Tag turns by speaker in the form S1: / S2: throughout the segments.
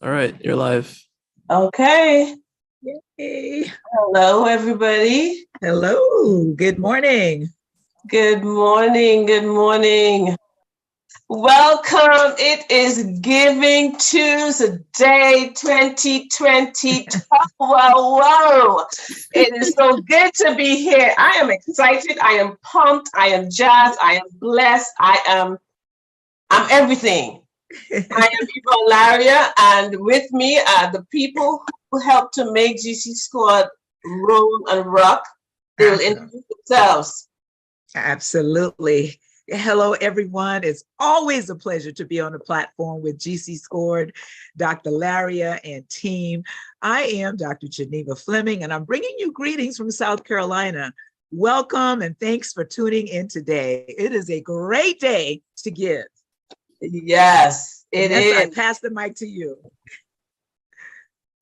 S1: All right, you're live.
S2: Okay.
S3: Yay.
S2: Hello, everybody.
S3: Hello. Good morning.
S2: Good morning. Good morning. Welcome. It is Giving Tuesday 2020. Whoa. It is so good to be here. I am excited. I am pumped. I am jazzed. I am blessed. I'm everything. I am Yvonne Laria, and with me are the people who helped to make GC Squad roll and rock. They will introduce themselves.
S3: Absolutely. Hello, everyone. It's always a pleasure to be on the platform with GC Scored, Dr. Laria, and team. I am Dr. Geneva Fleming, and I'm bringing you greetings from South Carolina. Welcome, and thanks for tuning in today. It is a great day to give.
S2: Yes, it is.
S3: I pass the mic to you.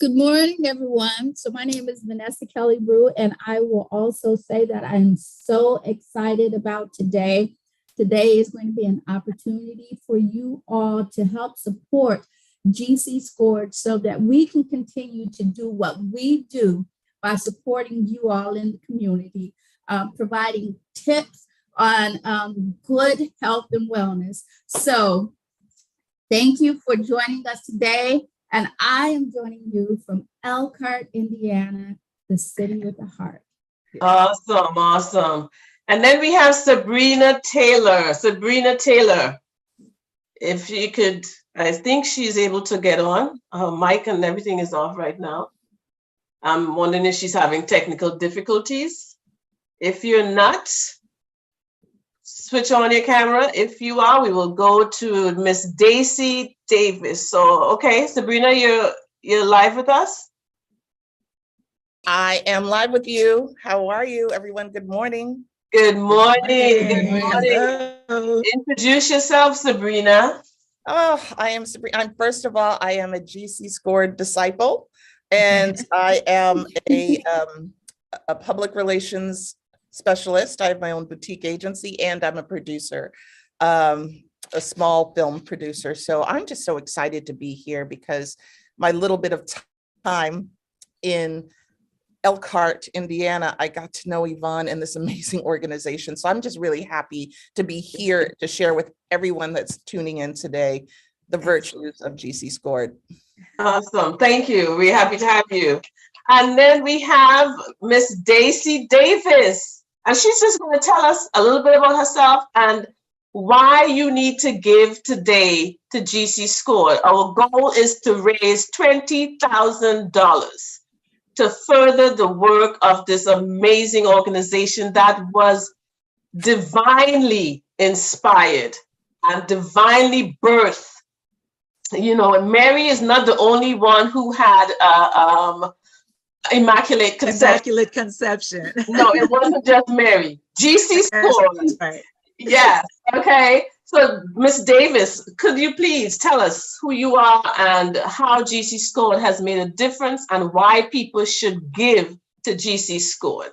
S4: Good morning, everyone. So my name is Vanessa Kelly Brew, and I will also say that I'm so excited about today. Today is going to be an opportunity for you all to help support GC Scored so that we can continue to do what we do by supporting you all in the community, providing tips on good health and wellness. So thank you for joining us today. And I am joining you from Elkhart, Indiana, the city with a heart.
S2: Awesome. And then we have Sabrina Taylor. If you could, I think she's able to get on. Her mic and everything is off right now. I'm wondering if she's having technical difficulties. If you're not, switch on your camera. If you are, we will go to Miss Daisy Davis. So, okay, Sabrina, you're live with us?
S5: I am live with you. How are you, everyone? Good morning.
S2: Good morning.
S3: Hello.
S2: Introduce yourself, Sabrina.
S5: Oh, I am Sabrina. First of all, I am a GC Scored disciple, and I am a public relations specialist. I have my own boutique agency, and I'm a producer, a small film producer. So I'm just so excited to be here because my little bit of time in Elkhart, Indiana, I got to know Yvonne and this amazing organization. So I'm just really happy to be here to share with everyone that's tuning in today the virtues of GC Scored.
S2: Awesome. Thank you. We're happy to have you. And then we have Miss Daisy Davis. And she's just going to tell us a little bit about herself and why you need to give today to GC Scored. Our goal is to raise $20,000 to further the work of this amazing organization that was divinely inspired and divinely birthed. You know, Mary is not the only one who had immaculate conception. No, it wasn't just Mary. GC Scored.
S3: Right.
S2: Yes. Okay. So, Miss Davis, could you please tell us who you are and how GC Scored has made a difference and why people should give to GC Scored?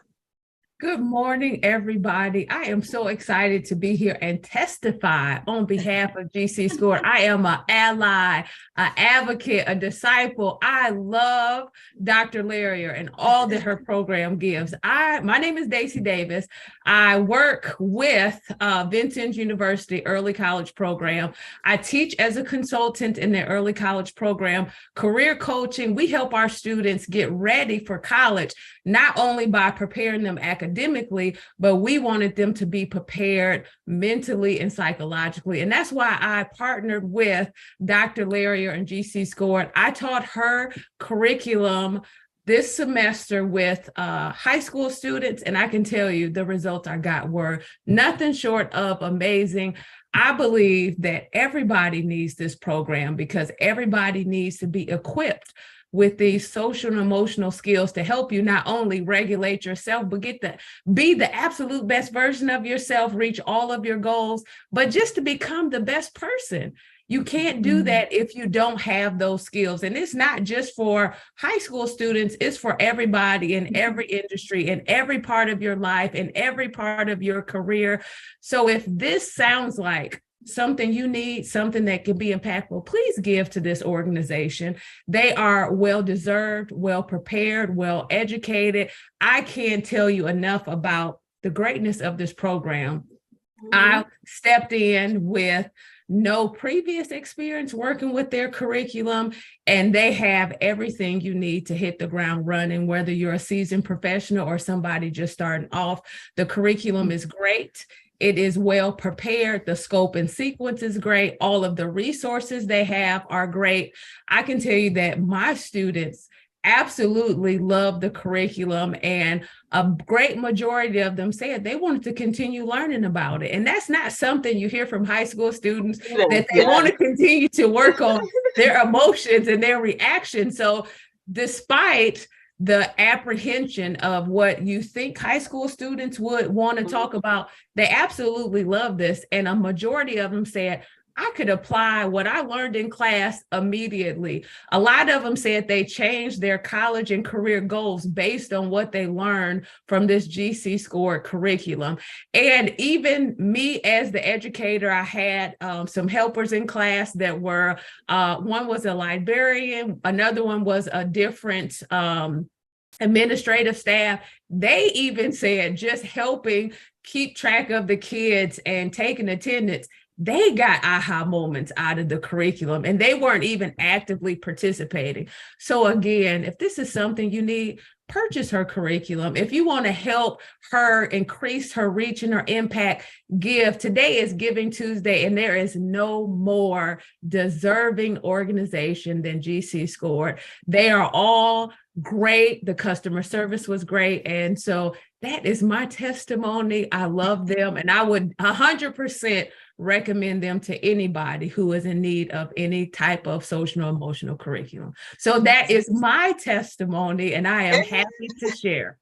S6: Good morning, everybody. I am so excited to be here and testify on behalf of GC Scored. I am an ally, an advocate, a disciple. I love Dr. Laria and all that her program gives. My name is Daisy Davis. I work with Vincennes University Early College Program. I teach as a consultant in their early college program, career coaching. We help our students get ready for college, not only by preparing them academically, but we wanted them to be prepared mentally and psychologically. And that's why I partnered with Dr. Laria and GC Scored. I taught her curriculum this semester with high school students, and I can tell you the results I got were nothing short of amazing. I believe that everybody needs this program because everybody needs to be equipped with these social and emotional skills to help you not only regulate yourself, but be the absolute best version of yourself, reach all of your goals, but just to become the best person. You can't do that if you don't have those skills. And it's not just for high school students, it's for everybody in every industry, in every part of your life, in every part of your career. So if this sounds like something you need, something that can be impactful, please give to this organization. They are well-deserved, well-prepared, well-educated. I can't tell you enough about the greatness of this program. I stepped in with no previous experience working with their curriculum, and they have everything you need to hit the ground running, whether you're a seasoned professional or somebody just starting off. The curriculum is great. It is well prepared. The scope and sequence is great. All of the resources they have are great. I can tell you that my students absolutely love the curriculum, and a great majority of them said they wanted to continue learning about it. And that's not something you hear from high school students, that they want to continue to work on their emotions and their reactions. So despite the apprehension of what you think high school students would want to talk about, they absolutely love this. And a majority of them said, I could apply what I learned in class immediately. A lot of them said they changed their college and career goals based on what they learned from this GC Scored curriculum. And even me as the educator, I had some helpers in class that were, one was a librarian, another one was a different administrative staff. They even said just helping keep track of the kids and taking attendance, they got aha moments out of the curriculum, and they weren't even actively participating. So again, if this is something you need, purchase her curriculum. If you want to help her increase her reach and her impact, give. Today is Giving Tuesday, and there is no more deserving organization than GC Scored. They are all great. The customer service was great. And so that is my testimony. I love them, and I would 100% recommend them to anybody who is in need of any type of social and emotional curriculum. So that is my testimony, and I am happy to share.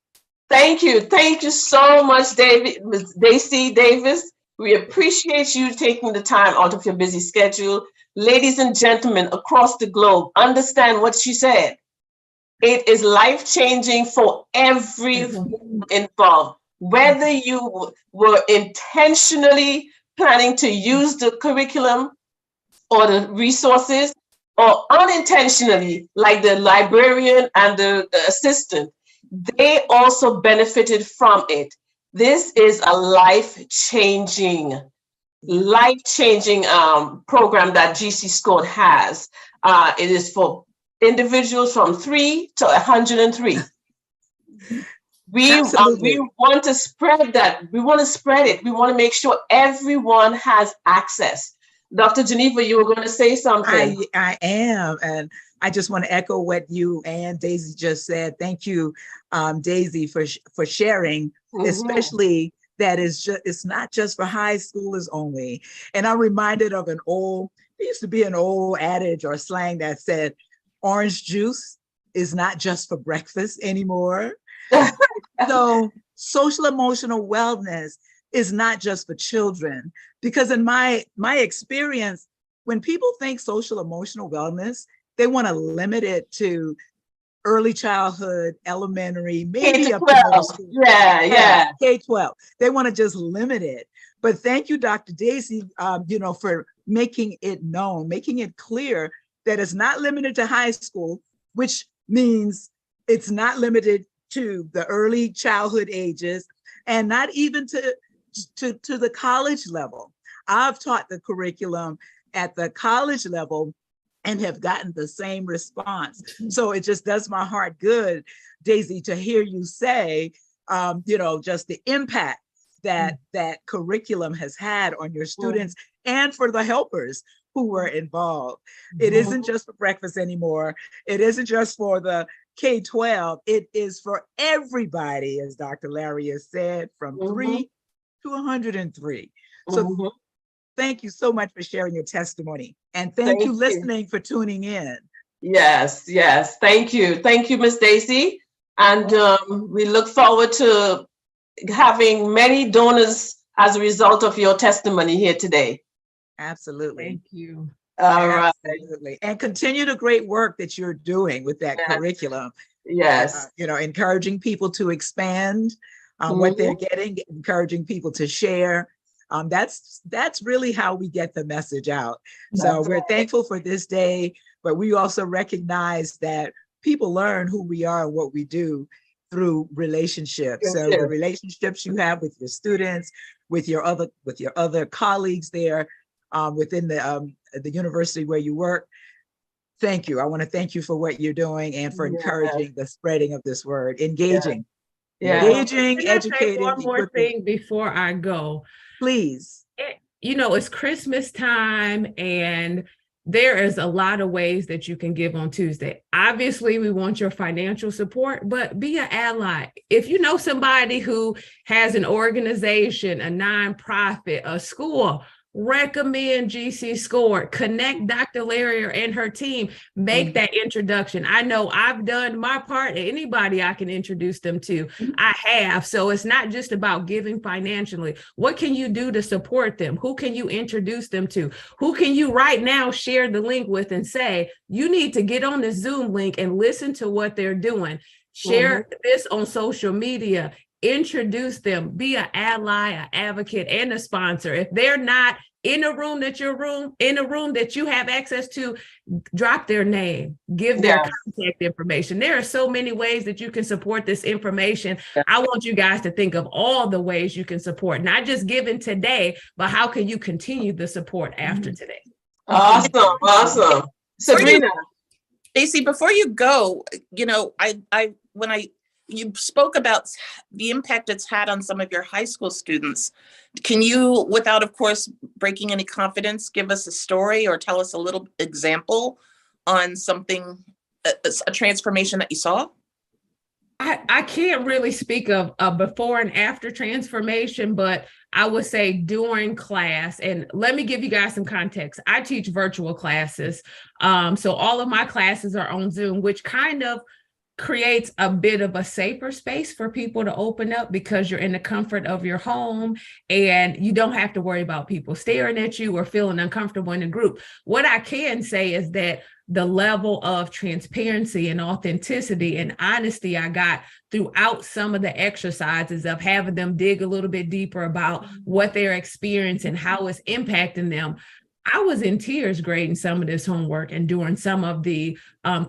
S2: Thank you. Thank you so much, Ms. Daisy Davis. We appreciate you taking the time out of your busy schedule. Ladies and gentlemen across the globe, understand what she said. It is life-changing for everyone involved. Whether you were intentionally planning to use the curriculum or the resources, or unintentionally, like the librarian and the assistant, they also benefited from it. This is a life-changing program that GC Scored has. It is for individuals from 3 to 103. We want to spread that. We want to spread it. We want to make sure everyone has access. Dr. Geneva, you were going to say something.
S3: I am. And I just want to echo what you and Daisy just said. Thank you, Daisy, for sharing, especially that it's not just for high schoolers only. And I'm reminded of there used to be an old adage or slang that said, orange juice is not just for breakfast anymore. So social emotional wellness is not just for children, because in my experience, when people think social emotional wellness, they want to limit it to early childhood, elementary, maybe up to middle school.
S2: Yeah.
S3: K-12. They want to just limit it. But thank you, Dr. Daisy, for making it known, making it clear that it's not limited to high school, which means it's not limited to the early childhood ages, and not even to the college level. I've taught the curriculum at the college level and have gotten the same response. So it just does my heart good, Daisy, to hear you say, just the impact that curriculum has had on your students and for the helpers who were involved. It isn't just for breakfast anymore. It isn't just for the K-12. It is for everybody, as Dr. Larry has said, from 3 to 103. So thank you so much for sharing your testimony. And thank you listening for tuning in.
S2: Yes. Thank you. Thank you, Ms. Daisy. And we look forward to having many donors as a result of your testimony here today.
S3: Absolutely.
S6: Thank you.
S2: All right.
S3: Absolutely. And continue the great work that you're doing with that curriculum.
S2: Yes.
S3: Encouraging people to expand what they're getting, encouraging people to share. That's really how we get the message out. So
S2: That's
S3: we're
S2: right.
S3: thankful for this day, but we also recognize that people learn who we are and what we do through relationships. So the relationships you have with your students, with your other colleagues there within the university where you work. Thank you. I want to thank you for what you're doing and for encouraging the spreading of this word, engaging, engaging,
S6: Can I say
S3: educating.
S6: one more thing before I go?
S3: Please.
S6: You know, it's Christmas time and there is a lot of ways that you can give on Tuesday. Obviously, we want your financial support, but be an ally. If you know somebody who has an organization, a nonprofit, a school, recommend GC Scored, connect Dr. Laria and her team, make that introduction. I know I've done my part. Anybody I can introduce them to, I have. So it's not just about giving financially. What can you do to support them? Who can you introduce them to? Who can you right now share the link with and say, you need to get on this Zoom link and listen to what they're doing. Share this on social media. Introduce them, be an ally, an advocate, and a sponsor. If they're not in a room that you have access to, drop their name, give their contact information. There are so many ways that you can support this information. I want you guys to think of all the ways you can support, not just giving today, but how can you continue the support after today?
S2: Awesome. Sabrina.
S5: Stacey, before you go, you know, you spoke about the impact it's had on some of your high school students. Can you, without, of course, breaking any confidence, give us a story or tell us a little example on something, a transformation that you saw?
S6: I can't really speak of a before and after transformation, but I would say during class, and let me give you guys some context. I teach virtual classes. So all of my classes are on Zoom, which kind of creates a bit of a safer space for people to open up because you're in the comfort of your home and you don't have to worry about people staring at you or feeling uncomfortable in a group. What I can say is that the level of transparency and authenticity and honesty I got throughout some of the exercises of having them dig a little bit deeper about what they're experiencing, how it's impacting them. I was in tears grading some of this homework and doing some of the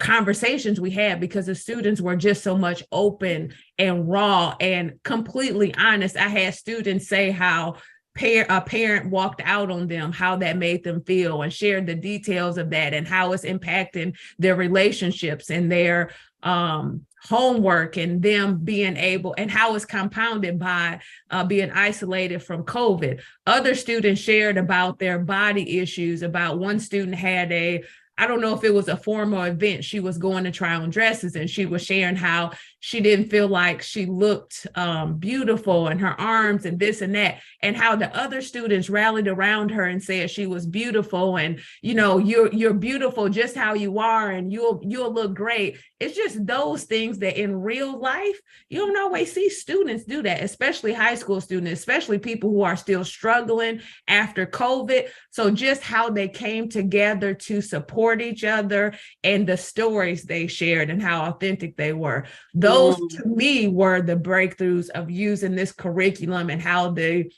S6: conversations we had because the students were just so much open and raw and completely honest. I had students say how a parent walked out on them, how that made them feel, and shared the details of that and how it's impacting their relationships and their homework and them being able, and how it's compounded by being isolated from COVID. Other students shared about their body issues. About one student had I don't know if it was a formal event. She was going to try on dresses and she was sharing how she didn't feel like she looked beautiful in her arms and this and that, and how the other students rallied around her and said she was beautiful and, you know, you're beautiful just how you are and you'll look great. It's just those things that in real life, you don't always see students do that, especially high school students, especially people who are still struggling after COVID. So just how they came together to support each other and the stories they shared and how authentic they were. Those to me were the breakthroughs of using this curriculum and how the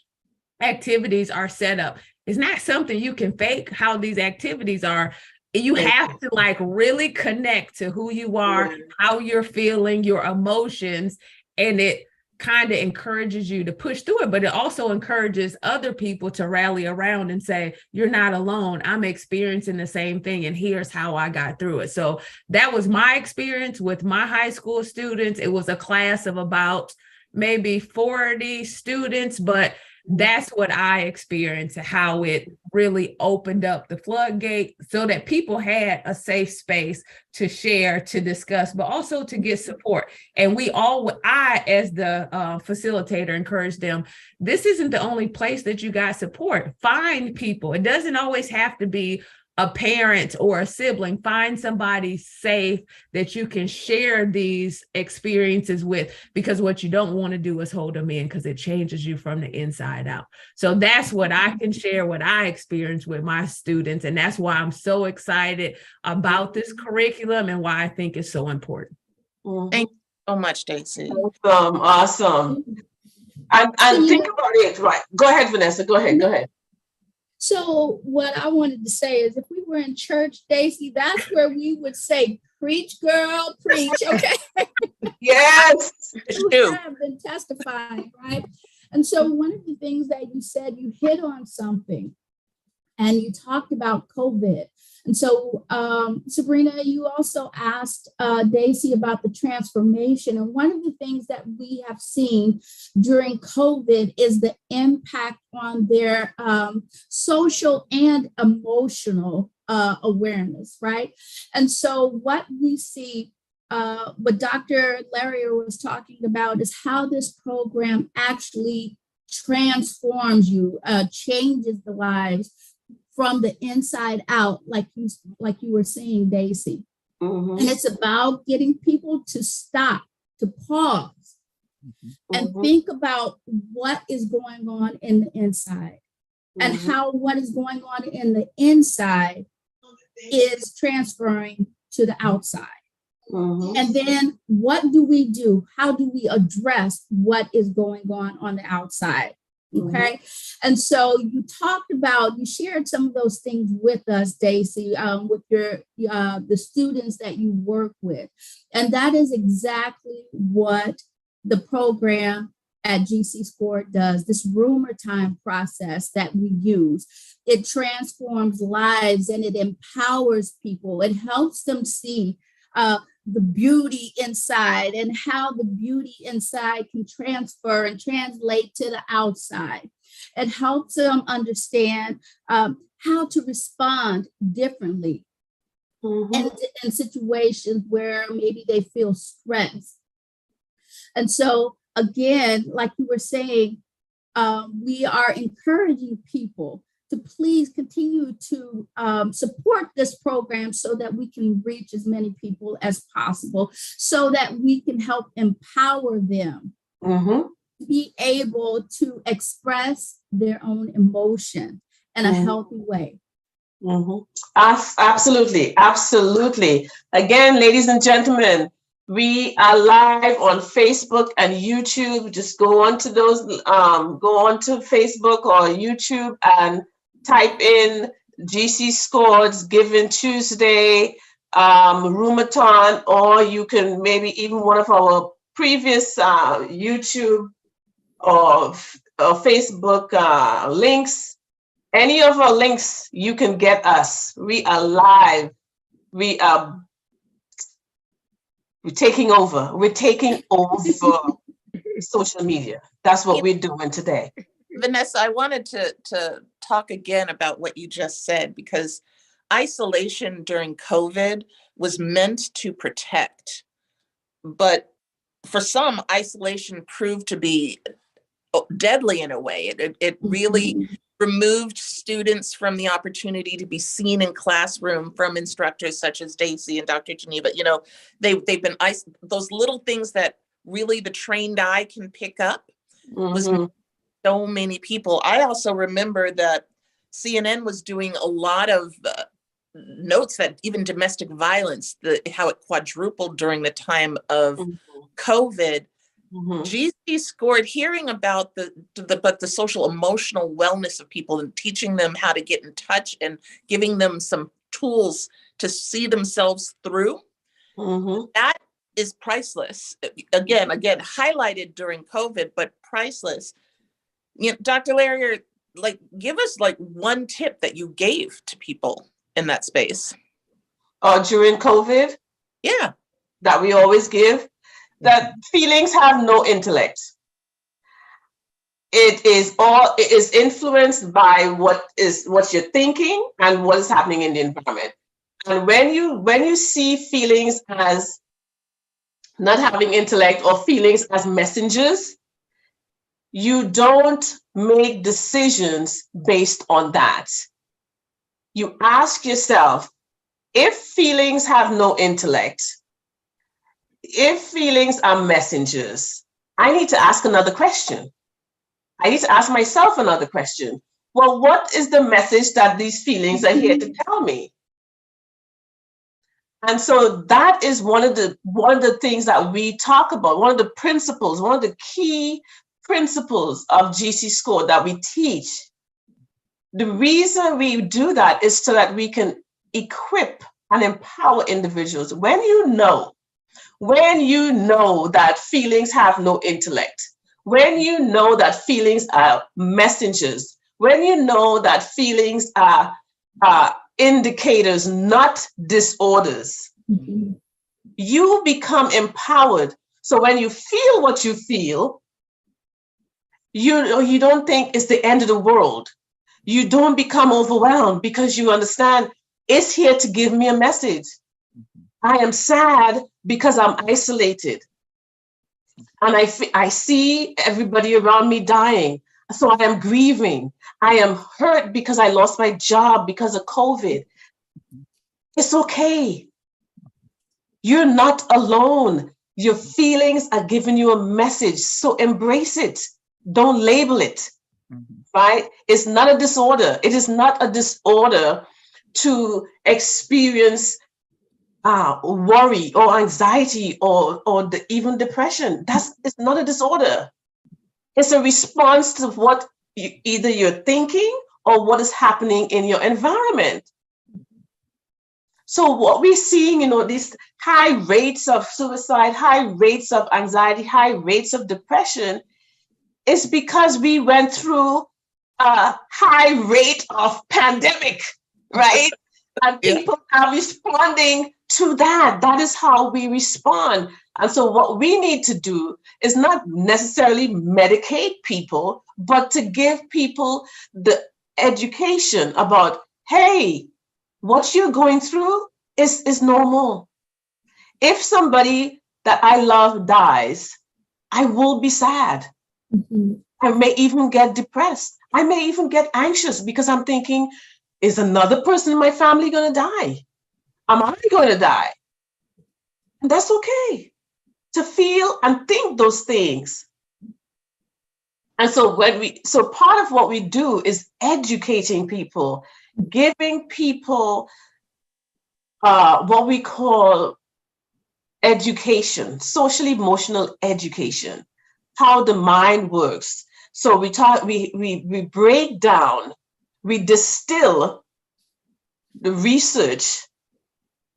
S6: activities are set up. It's not something you can fake how these activities are. You have to like really connect to who you are, how you're feeling, your emotions, and it kind of encourages you to push through it, but it also encourages other people to rally around and say, you're not alone. I'm experiencing the same thing, and here's how I got through it. So that was my experience with my high school students. It was a class of about maybe 40 students, but that's what I experienced, how it really opened up the floodgate so that people had a safe space to share, to discuss, but also to get support. And I, as the facilitator, encouraged them, this isn't the only place that you got support. Find people. It doesn't always have to be a parent or a sibling. Find somebody safe that you can share these experiences with, because what you don't want to do is hold them in, because it changes you from the inside out. So that's what I can share, what I experienced with my students. And that's why I'm so excited about this curriculum and why I think it's so important.
S5: Thank you so much, Stacey.
S2: Awesome. And think about it, right? Go ahead, Vanessa. Go ahead.
S4: So what I wanted to say is, if we were in church, Daisy, that's where we would say, "Preach, girl, preach." Okay.
S2: Yes.
S4: You have been testifying, right? And so one of the things that you said, you hit on something, and you talked about COVID. And so, Sabrina, you also asked Daisy about the transformation. And one of the things that we have seen during COVID is the impact on their social and emotional awareness, right? And so what we see, what Dr. Larrier was talking about, is how this program actually transforms you, changes the lives from the inside out, like you were saying, Daisy. Mm-hmm. And it's about getting people to stop, to pause, and think about what is going on in the inside, and how what is going on in the inside is transferring to the outside. And then what do we do? How do we address what is going on the outside? Okay. And so you talked about, you shared some of those things with us, Daisy, with your the students that you work with. And that is exactly what the program at GC Scored does, this RUMERTIME process that we use. It transforms lives and it empowers people. It helps them see the beauty inside, and how the beauty inside can transfer and translate to the outside. It helps them understand how to respond differently in situations where maybe they feel stressed. And so, again, like you were saying, we are encouraging people to please continue to support this program so that we can reach as many people as possible, so that we can help empower them to be able to express their own emotion in a healthy way.
S2: Absolutely. Again, ladies and gentlemen, we are live on Facebook and YouTube. Just go onto those, go onto Facebook or YouTube and type in GC Scored's Giving Tuesday, Rumathon, or you can maybe even one of our previous YouTube or Facebook links. Any of our links, you can get us. We are live. We're taking over. We're taking over social media. That's what we're doing today.
S5: Vanessa, I wanted to talk again about what you just said, because isolation during COVID was meant to protect. But for some, isolation proved to be deadly in a way. It really removed students from the opportunity to be seen in classroom from instructors such as Daisy and Dr. Geneva. You know, they've been those little things that really the trained eye can pick up was so many people. I also remember that CNN was doing a lot of notes that even domestic violence, how it quadrupled during the time of COVID. GC Scored, hearing about the social emotional wellness of people and teaching them how to get in touch and giving them some tools to see themselves through. That is priceless. Again, highlighted during COVID, but priceless. You know, Dr. Larrier, like, give us like one tip that you gave to people in that space.
S2: During COVID? Yeah. That we always give. That feelings have no intellect. It is influenced by what you're thinking and what is happening in the environment. And when you see feelings as not having intellect or feelings as messengers, you don't make decisions based on that. You ask yourself, if feelings have no intellect, if feelings are messengers, I need to ask another question. I need to ask myself another question. Well, what is the message that these feelings are here to tell me? And so that is one of the things that we talk about, one of the principles, one of the key principles of GC Score that we teach, the reason we do that is so that we can equip and empower individuals. When you know that feelings have no intellect, when you know that feelings are messengers, when you know that feelings are indicators, not disorders, you become empowered. So when you feel what you feel, you don't think it's the end of the world. You don't become overwhelmed because you understand it's here to give me a message. I am sad because I'm isolated. And I see everybody around me dying. So I am grieving. I am hurt because I lost my job because of COVID. It's okay. You're not alone. Your feelings are giving you a message. So embrace it. Don't label it. Right? It's not a disorder. It is not a disorder to experience worry or anxiety or even depression. It's not a disorder. It's a response to what either you're thinking or what is happening in your environment. So what we're seeing, these high rates of suicide, high rates of anxiety, high rates of depression is because we went through a high rate of pandemic, right? And people are responding to that. That is how we respond. And so what we need to do is not necessarily medicate people, but to give people the education about, hey, what you're going through is normal. If somebody that I love dies, I will be sad. I may even get depressed. I may even get anxious because I'm thinking, is another person in my family going to die? Am I going to die? And that's okay to feel and think those things. And so part of what we do is educating people, giving people what we call education, social emotional education, how the mind works. So we break down, we distill the research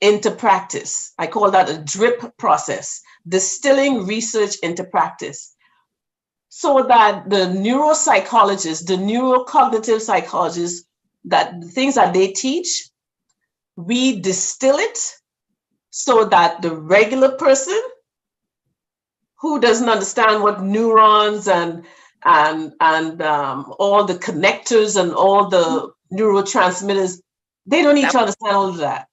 S2: into practice. I call that a drip process, distilling research into practice, so that the neuropsychologists, the neurocognitive psychologists, that the things that they teach, we distill it so that the regular person who doesn't understand what neurons and all the connectors and all the neurotransmitters, they don't need to understand all of that.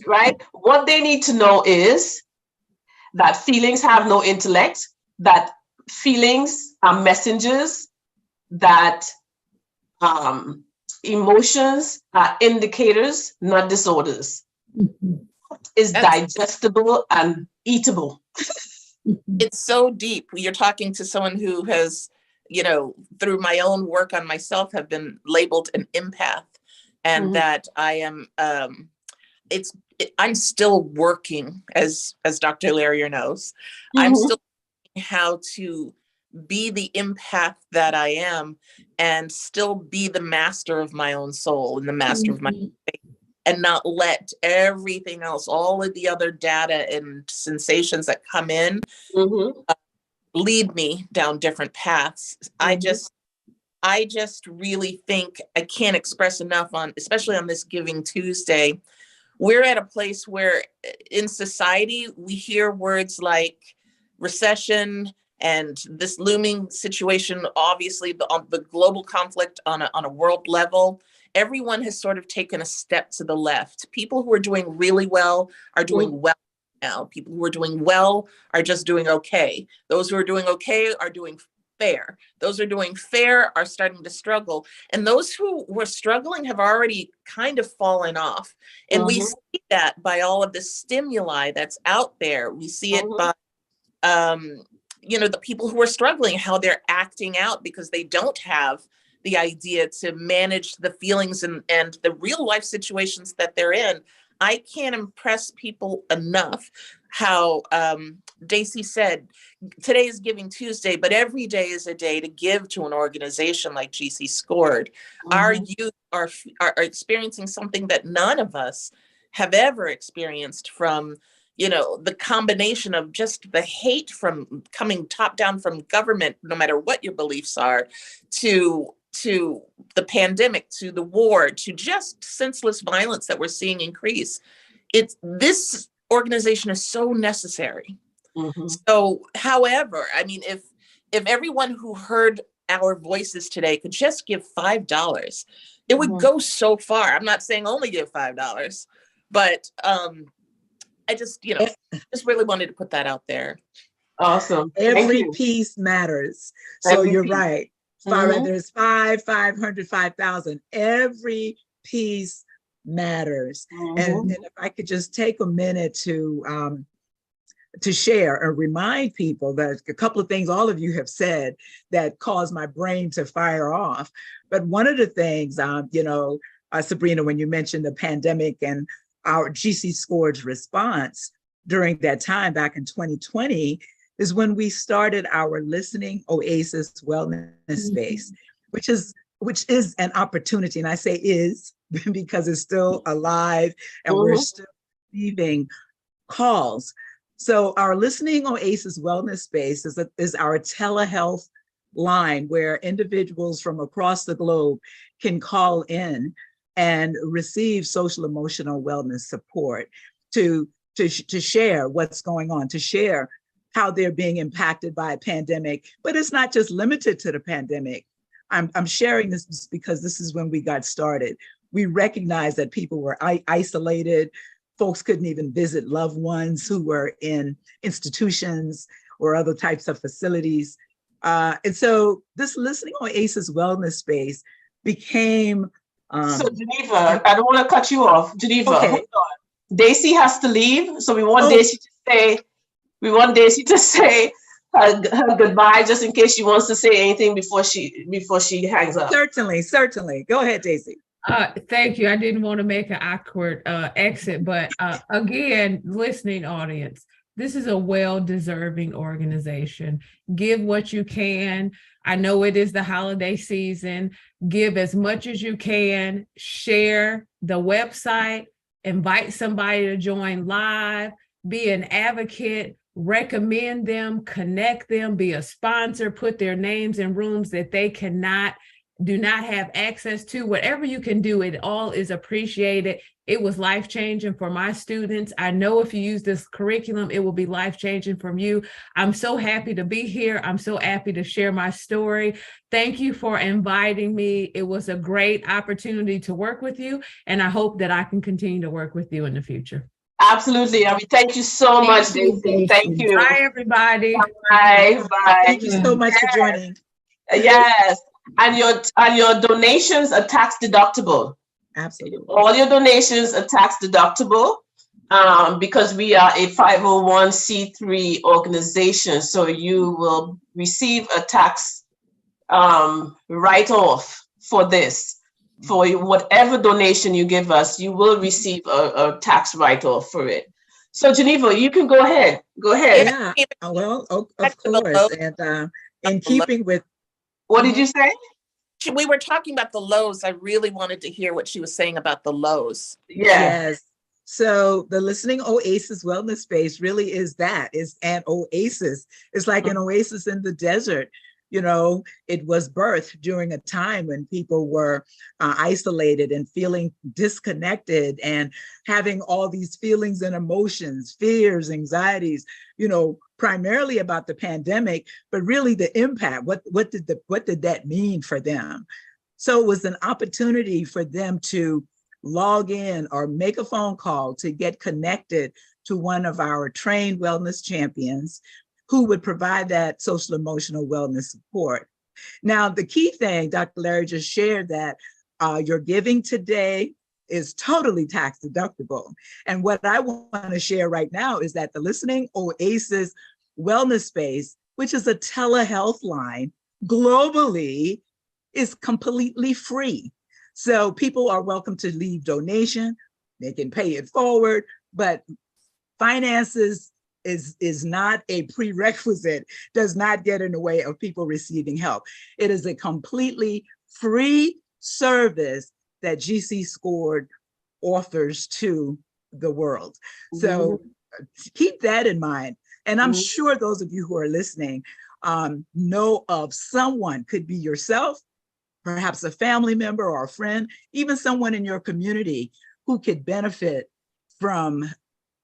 S2: Right? What they need to know is that feelings have no intellect, that feelings are messengers, that emotions are indicators, not disorders. Is digestible and eatable.
S5: It's so deep. You're talking to someone who has, through my own work on myself, have been labeled an empath, and that I am. I'm still working, as Dr. Larrier knows. I'm still learning how to be the empath that I am, and still be the master of my own soul and the master of my faith. And not let everything else, all of the other data and sensations that come in, lead me down different paths. I just really think I can't express enough especially on this Giving Tuesday, we're at a place where in society, we hear words like recession and this looming situation, obviously the global conflict on a world level. Everyone has sort of taken a step to the left. People who are doing really well are doing well now. People who are doing well are just doing okay. Those who are doing okay are doing fair. Those who are doing fair are starting to struggle. And those who were struggling have already kind of fallen off. And we see that by all of the stimuli that's out there. We see it by, the people who are struggling, how they're acting out because they don't have the idea to manage the feelings and the real life situations that they're in. I can't impress people enough how Daisy said, today is Giving Tuesday, but every day is a day to give to an organization like GC Scored. Our youth are experiencing something that none of us have ever experienced, from, you know, the combination of just the hate from coming top down from government, no matter what your beliefs are, to the pandemic, to the war, to just senseless violence that we're seeing increase. This organization is so necessary. So, however, I mean, if everyone who heard our voices today could just give $5, it would go so far. I'm not saying only give $5, but I just, you know, just really wanted to put that out there.
S2: Awesome.
S3: Every piece matters. So
S2: Every
S3: you're
S2: piece.
S3: right. Whether it's 500, 5,000, every piece matters. And if I could just take a minute to share or remind people that a couple of things all of you have said that caused my brain to fire off. But one of the things, you know, Sabrina, when you mentioned the pandemic and our GC Scored's response during that time back in 2020, is when we started our Listening Oasis Wellness Space, which is an opportunity. And I say is because it's still alive and we're still receiving calls. So our Listening Oasis Wellness Space is our telehealth line where individuals from across the globe can call in and receive social emotional wellness support to share what's going on, to share how they're being impacted by a pandemic. But it's not just limited to the pandemic. I'm sharing this because this is when we got started. We recognized that people were isolated. Folks couldn't even visit loved ones who were in institutions or other types of facilities. And so this Listening Oasis Wellness Space became...
S2: so Geneva, I don't want to cut you off. Geneva, hold on. Daisy has to leave. So we want Daisy to say her goodbye, just in case she wants to say anything before she hangs up.
S3: Certainly. Go ahead, Daisy.
S6: Thank you. I didn't want to make an awkward exit, but again, listening audience, this is a well-deserving organization. Give what you can. I know it is the holiday season. Give as much as you can. Share the website. Invite somebody to join live. Be an advocate. Recommend them. Connect them. Be a sponsor. Put their names in rooms that they do not have access to. Whatever you can do, it all is appreciated. It was life-changing for my students. I know if you use this curriculum, it will be life-changing from you. I'm so happy to be here. I'm so happy to share my story. Thank you for inviting me. It was a great opportunity to work with you, and I hope that I can continue to work with you in the future.
S2: Absolutely. I mean, thank you so much, Daisy. Thank you.
S6: Bye, everybody.
S2: Bye.
S3: Thank you so much for joining.
S2: Yes. And your donations are tax deductible.
S3: Absolutely.
S2: All your donations are tax deductible because we are a 501c3 organization. So you will receive a tax write-off for this. For whatever donation you give us, you will receive a tax write-off for it. So Geneva, you can go ahead.
S3: Yeah. Well, of course. And in keeping with...
S2: What did you say?
S5: We were talking about the lows. I really wanted to hear what she was saying about the lows.
S3: Yes. So the Listening Oasis Wellness Space really is an oasis. It's like an oasis in the desert. You know, it was birthed during a time when people were isolated and feeling disconnected and having all these feelings and emotions, fears, anxieties, you know, primarily about the pandemic, but really the impact. What did that mean for them? So it was an opportunity for them to log in or make a phone call to get connected to one of our trained wellness champions who would provide that social emotional wellness support. Now, the key thing, Dr. Larry just shared that your giving today is totally tax deductible. And what I want to share right now is that the Listening Oasis Wellness Space, which is a telehealth line globally, is completely free. So people are welcome to leave donation, they can pay it forward, but finances is not a prerequisite, does not get in the way of people receiving help. It is a completely free service that GC Scored offers to the world. So keep that in mind. And I'm sure those of you who are listening know of someone, could be yourself, perhaps a family member or a friend, even someone in your community who could benefit from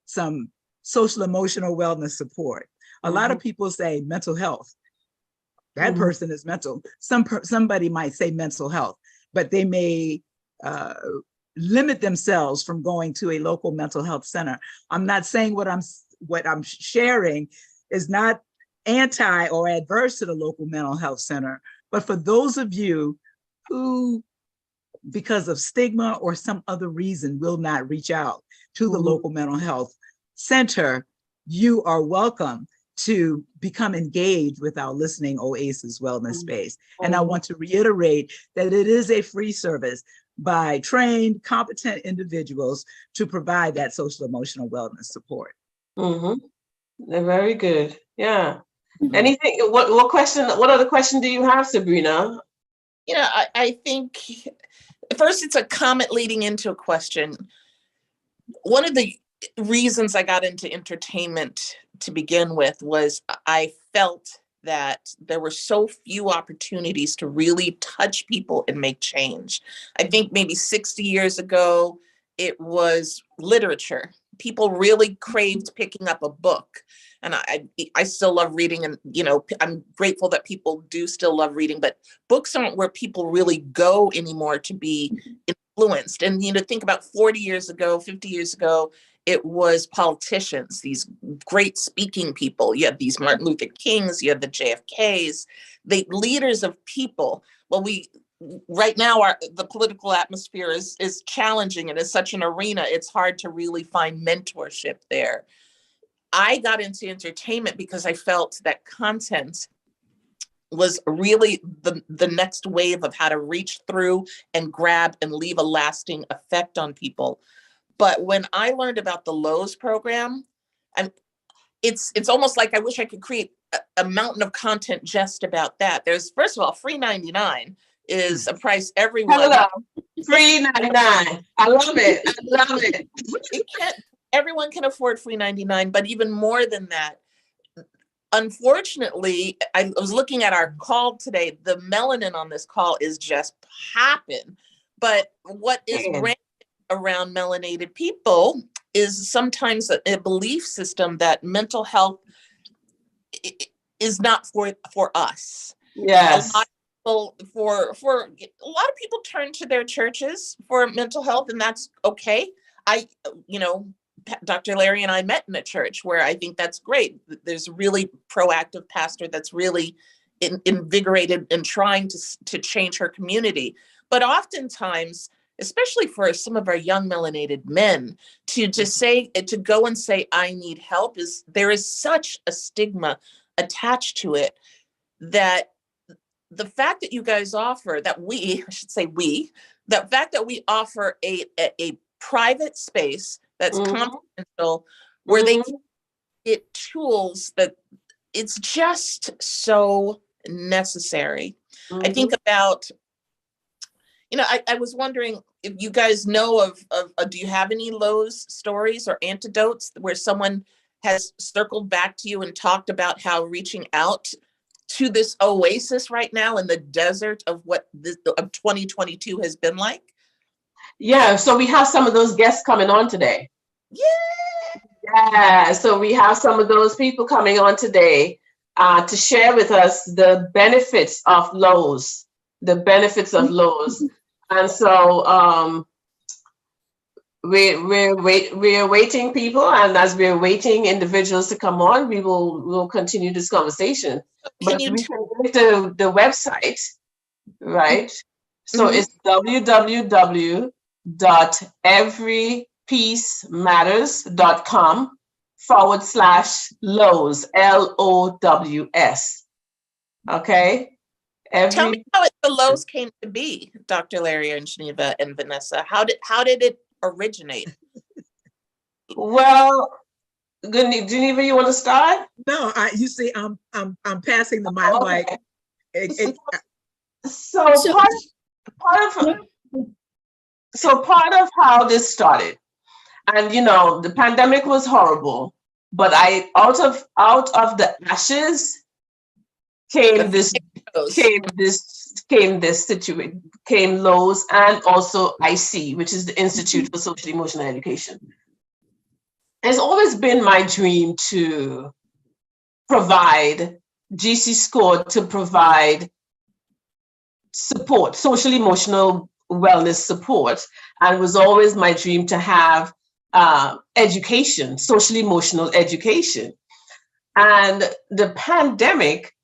S3: some social emotional wellness support. A lot of people say mental health. That person is mental. Somebody might say mental health, but they may limit themselves from going to a local mental health center. I'm not saying what I'm sharing is not anti or adverse to the local mental health center, but for those of you who, because of stigma or some other reason, will not reach out to the local mental health center, you are welcome to become engaged with our Listening Oasis Wellness Space. And I want to reiterate that it is a free service by trained, competent individuals to provide that social emotional wellness support.
S2: They're very good. Yeah. Anything, what other question do you have, Sabrina?
S5: You know, I think first it's a comment leading into a question. One of the reasons I got into entertainment to begin with was I felt that there were so few opportunities to really touch people and make change. I think maybe 60 years ago, it was literature. People really craved picking up a book. And I still love reading, and, you know, I'm grateful that people do still love reading, but books aren't where people really go anymore to be influenced. And, you know, think about 40 years ago, 50 years ago, it was politicians, these great speaking people. You had these Martin Luther Kings, you had the JFKs, the leaders of people. Well, right now, the political atmosphere is challenging, and it's such an arena, it's hard to really find mentorship there. I got into entertainment because I felt that content was really the next wave of how to reach through and grab and leave a lasting effect on people. But when I learned about the Lowe's program, and it's almost like I wish I could create a mountain of content just about that. There's, first of all, free 99 is a price everyone.
S2: Hello. Free 99. I love it. I love it.
S5: Everyone can afford free 99, but even more than that, unfortunately, I was looking at our call today. The melanin on this call is just popping. But what is rampant around melanated people is sometimes a belief system that mental health is not for us.
S2: Yes.
S5: A lot of people turn to their churches for mental health, and that's okay. Dr. Larry and I met in a church where I think that's great. There's a really proactive pastor that's really invigorated and trying to change her community. But oftentimes, especially for some of our young melanated men, to go and say, I need help, there is such a stigma attached to it, that the fact that you guys offer, the fact that we offer a private space that's confidential, where they can get tools, that it's just so necessary. I think about, I was wondering if you guys know of do you have any Lowe's stories or antidotes where someone has circled back to you and talked about how reaching out to this oasis right now in the desert of what of 2022 has been like?
S2: Yeah, so we have some of those guests coming on today. Yeah, so we have some of those people coming on today to share with us the benefits of Lowe's, And so we're waiting people, and as we're waiting individuals to come on, we'll continue this conversation. But we can go to the website, right? So it's www.everypeacematters.com/Lowe's, LOWS. Okay.
S5: Tell me how the Lowe's came to be, Dr. Larry and Geneva and Vanessa. How did it originate?
S2: Well, Geneva, you want to start?
S3: No, you see, I'm passing the mic. I'm like,
S2: Okay.
S4: Sure.
S2: Part of how this started, and the pandemic was horrible, but out of the ashes came this situation, came Lowe's, and also IC, which is the Institute for Social Emotional Education. It's always been my dream to provide GC Score, to provide support, social emotional wellness support, and it was always my dream to have education, social emotional education. And the pandemic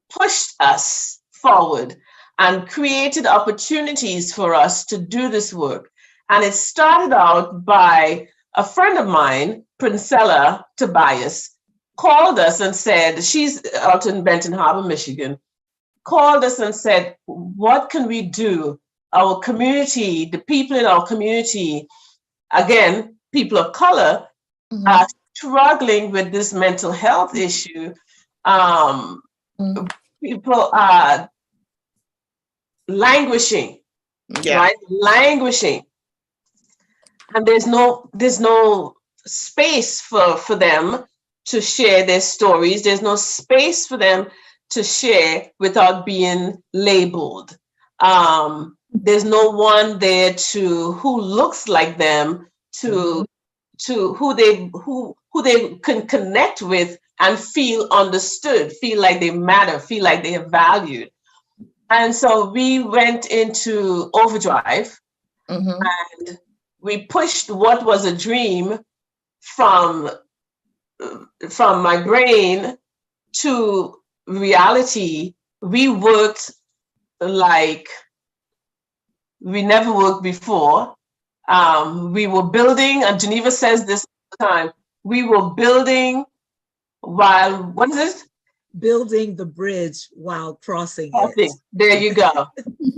S2: pushed us forward and created opportunities for us to do this work. And it started out by a friend of mine, Princella Tobias, called us and said, she's out in Benton Harbor, Michigan, called us and said, what can we do? Our community, the people in our community, again, people of color, are struggling with this mental health issue. People are languishing, right? Languishing. And there's no space for them to share their stories. There's no space for them to share without being labeled. There's no one there who looks like them, to who they can connect with and feel understood, feel like they matter, feel like they are valued. And so we went into overdrive, and we pushed what was a dream from my brain to reality. We worked like we never worked before. We were building, and Geneva says this all the time, we were building while, what is it?
S3: Building the bridge while crossing it.
S2: There you go.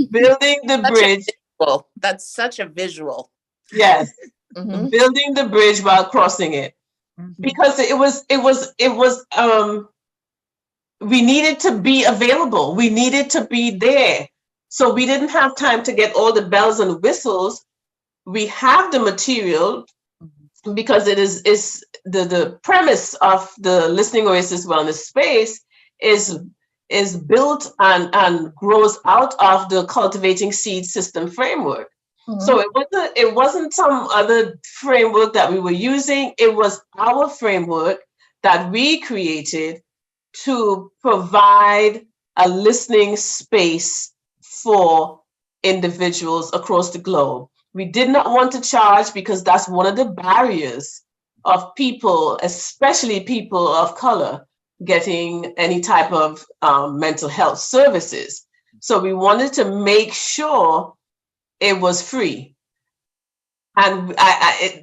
S2: Building the bridge.
S5: That's such a visual.
S2: Yes. Building the bridge while crossing it. Because it was we needed to be available. We needed to be there. So we didn't have time to get all the bells and whistles. We have the material because it is the premise of the Listening Oasis Wellness Space is built and grows out of the Cultivating Seed System framework. So it wasn't some other framework that we were using. It was our framework that we created to provide a listening space for individuals across the globe. We did not want to charge because that's one of the barriers of people, especially people of color, getting any type of mental health services. So we wanted to make sure it was free. And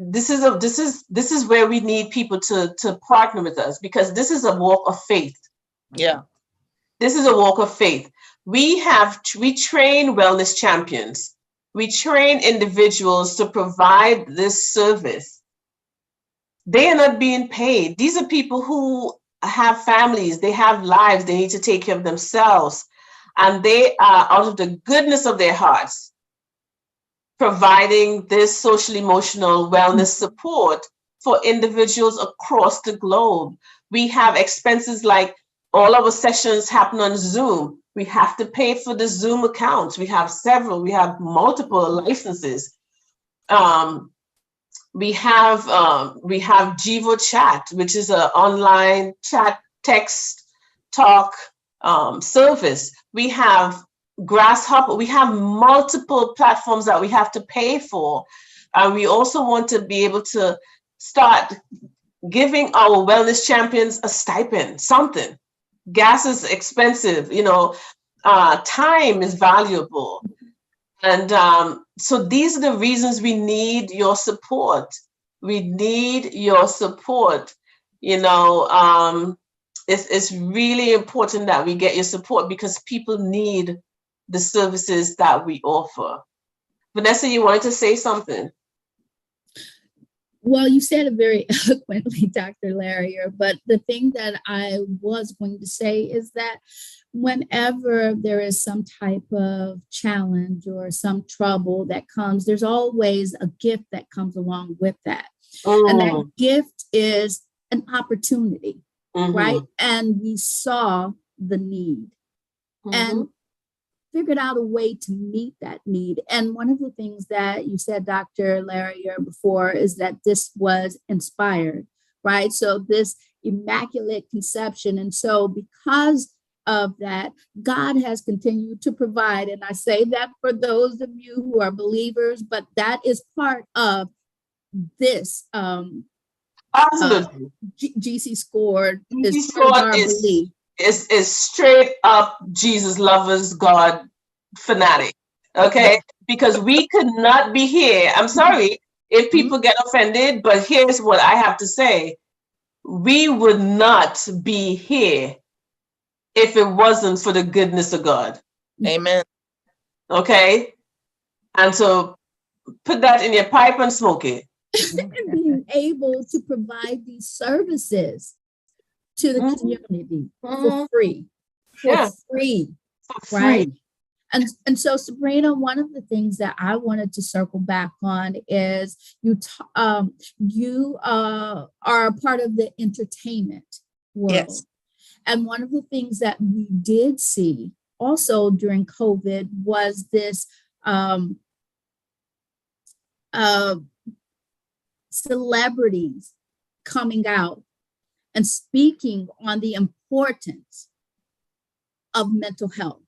S2: this is where we need people to partner with us, because this is a walk of faith.
S5: Yeah.
S2: This is a walk of faith. We train wellness champions. We train individuals to provide this service. They are not being paid. These are people who have families, they have lives, they need to take care of themselves. And they are, out of the goodness of their hearts, providing this social emotional wellness support for individuals across the globe. We have expenses like all our sessions happen on Zoom. We have to pay for the Zoom accounts. We have multiple licenses. We have Jivo Chat, which is an online chat, text, talk service. We have Grasshopper. We have multiple platforms that we have to pay for. And we also want to be able to start giving our wellness champions a stipend, something. Gas is expensive, time is valuable. And so these are the reasons we need your support. We need your support. It's really important that we get your support because people need the services that we offer. Vanessa, you wanted to say something?
S4: Well, you said it very eloquently, Dr. Larrier, but the thing that I was going to say is that whenever there is some type of challenge or some trouble that comes, there's always a gift that comes along with that. And that gift is an opportunity, right? And we saw the need and figured out a way to meet that need. And one of the things that you said, Dr. Larrier, before is that this was inspired, right? So this immaculate conception. And so because of that, God has continued to provide. And I say that for those of you who are believers, but that is part of this
S2: Absolutely.
S4: GC Scored
S2: GC
S4: is part of
S2: Scored
S4: our belief.
S2: is straight up Jesus lovers, God fanatic. Okay, because we could not be here. I'm sorry if people get offended, but here's what I have to say: we would not be here if it wasn't for the goodness of God.
S5: Amen.
S2: Okay, and so put that in your pipe and smoke it.
S4: And being able to provide these services to the community for free, right? And so, Sabrina, one of the things that I wanted to circle back on is you are a part of the entertainment world.
S5: Yes.
S4: And one of the things that we did see also during COVID was this celebrities coming out and speaking on the importance of mental health.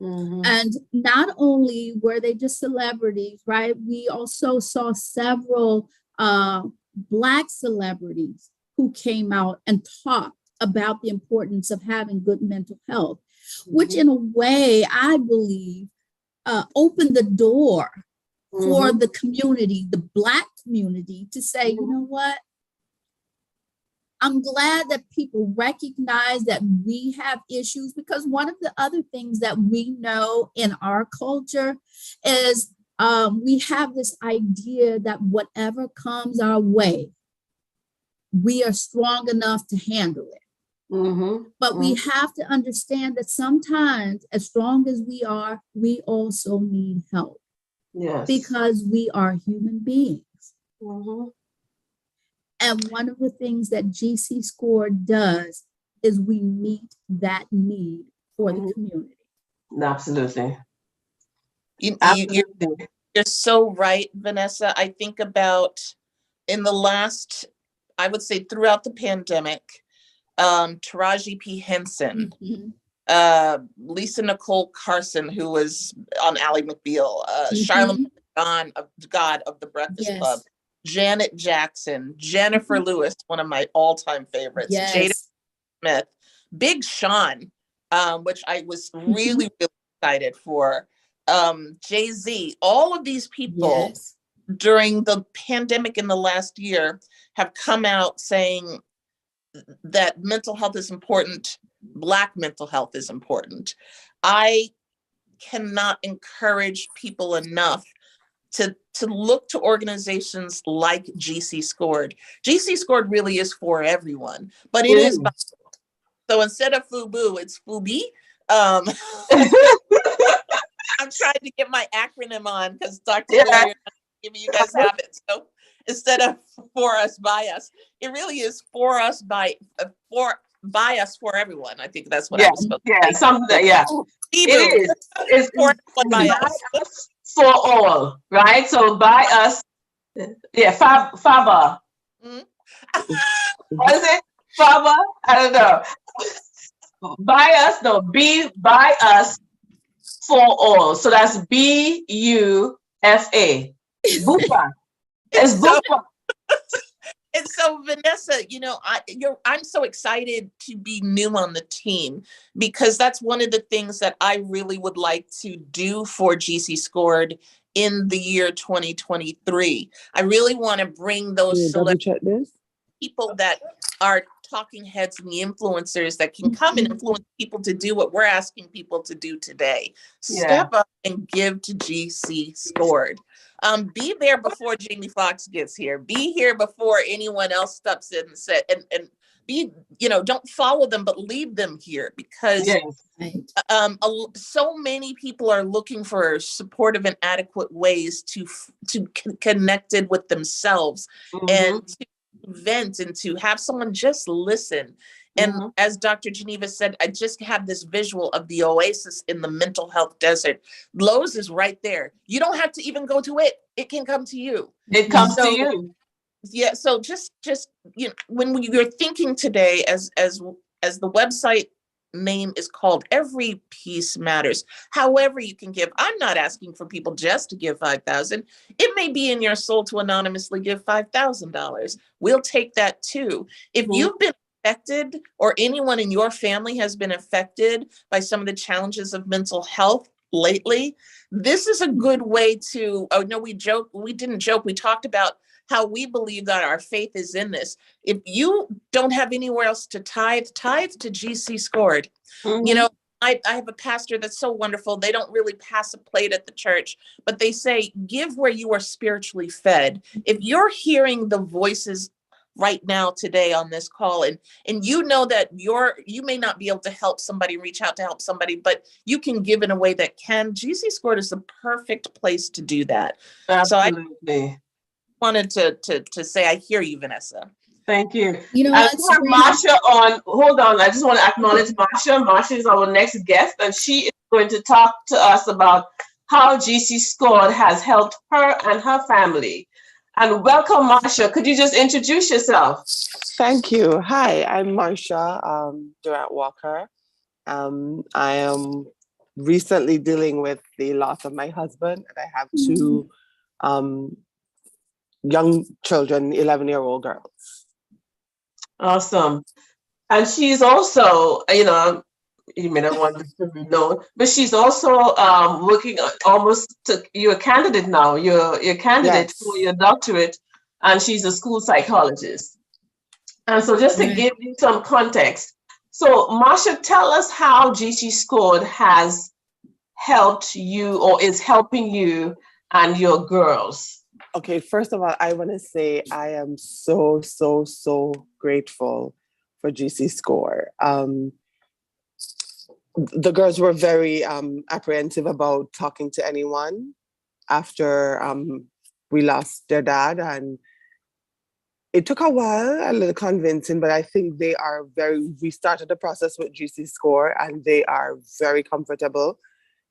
S4: And not only were they just celebrities, right? We also saw several Black celebrities who came out and talked about the importance of having good mental health, which in a way, I believe, opened the door for the community, the Black community, to say, you know what? I'm glad that people recognize that we have issues, because one of the other things that we know in our culture is we have this idea that whatever comes our way, we are strong enough to handle it. But we have to understand that sometimes, as strong as we are, we also need help. Yes. Because we are human beings. And one of the things that GC Score does is we meet that need for the community.
S2: Absolutely.
S5: You're so right, Vanessa. I think about in the last, I would say throughout the pandemic, Taraji P. Henson, Lisa Nicole Carson, who was on Ally McBeal, Charlamagne God of the Breakfast Club, Janet Jackson, Jennifer Lewis, one of my all-time favorites, Jada Smith, Big Sean, which I was really, really excited for, Jay-Z. All of these people during the pandemic in the last year have come out saying that mental health is important. Black mental health is important. I cannot encourage people enough to look to organizations like GC Scored. GC Scored really is for everyone, but it is. So instead of FUBU, it's FUBI. I'm trying to get my acronym on because Dr. Larrier, you guys have it. So instead of for us, by us, it really is for us, by us, for everyone. I think that's what I was supposed to say.
S2: Something that, it is. It's
S5: for everyone, by us.
S2: For all, right? So by us, Faba. What is it? Faba? I don't know. By us, no, be by us for all. So that's BUFA. Bufa. It's Bufa.
S5: And so, Vanessa, I'm so excited to be new on the team, because that's one of the things that I really would like to do for GC Scored in the year 2023. I really want to bring those people that are talking heads and the influencers that can come and influence people to do what we're asking people to do today. Step up and give to GC Scored. Be there before Jamie Foxx gets here. Be here before anyone else steps in and said, and be, don't follow them, but leave them here, because so many people are looking for supportive and adequate ways to connected with themselves and to vent and to have someone just listen. And as Dr. Geneva said, I just have this visual of the oasis in the mental health desert. Lowe's is right there. You don't have to even go to it. It can come to you.
S2: It comes to you.
S5: Yeah. So just when you're thinking today, as the website name is called, every piece matters. However you can give. I'm not asking for people just to give $5,000. It may be in your soul to anonymously give $5,000. We'll take that too. If you've been affected, or anyone in your family has been affected by some of the challenges of mental health lately, this is a good way to, we didn't joke. We talked about how we believe that our faith is in this. If you don't have anywhere else to tithe to GC Scored. I have a pastor that's so wonderful. They don't really pass a plate at the church, but they say, give where you are spiritually fed. If you're hearing the voices right now today on this call, and you know that you may not be able to help somebody, reach out to help somebody, but you can give in a way that can. GC Scored is the perfect place to do that.
S2: Absolutely.
S5: So I wanted to say I hear you, Vanessa.
S2: Thank you.
S4: You know
S2: I
S4: what,
S2: have Marsha on. Hold on. I just want to acknowledge Marsha. Marsha is our next guest, and she is going to talk to us about how GC Scored has helped her and her family. And welcome, Marsha. Could you just introduce yourself?
S1: Thank you. Hi, I'm Marsha Durant Walker. I am recently dealing with the loss of my husband, and I have two young children, 11-year-old girls.
S2: Awesome. And she's also, you may not want this to be known, but she's also working you're a candidate now. You're a candidate for your doctorate, and she's a school psychologist. And so just to give you some context, so Marsha, tell us how GC Scored has helped you or is helping you and your girls.
S1: Okay, first of all, I want to say I am so, so, so grateful for GC Score. The girls were very apprehensive about talking to anyone after we lost their dad, and it took a while, a little convincing, but I think we started the process with GC Score, and they are very comfortable.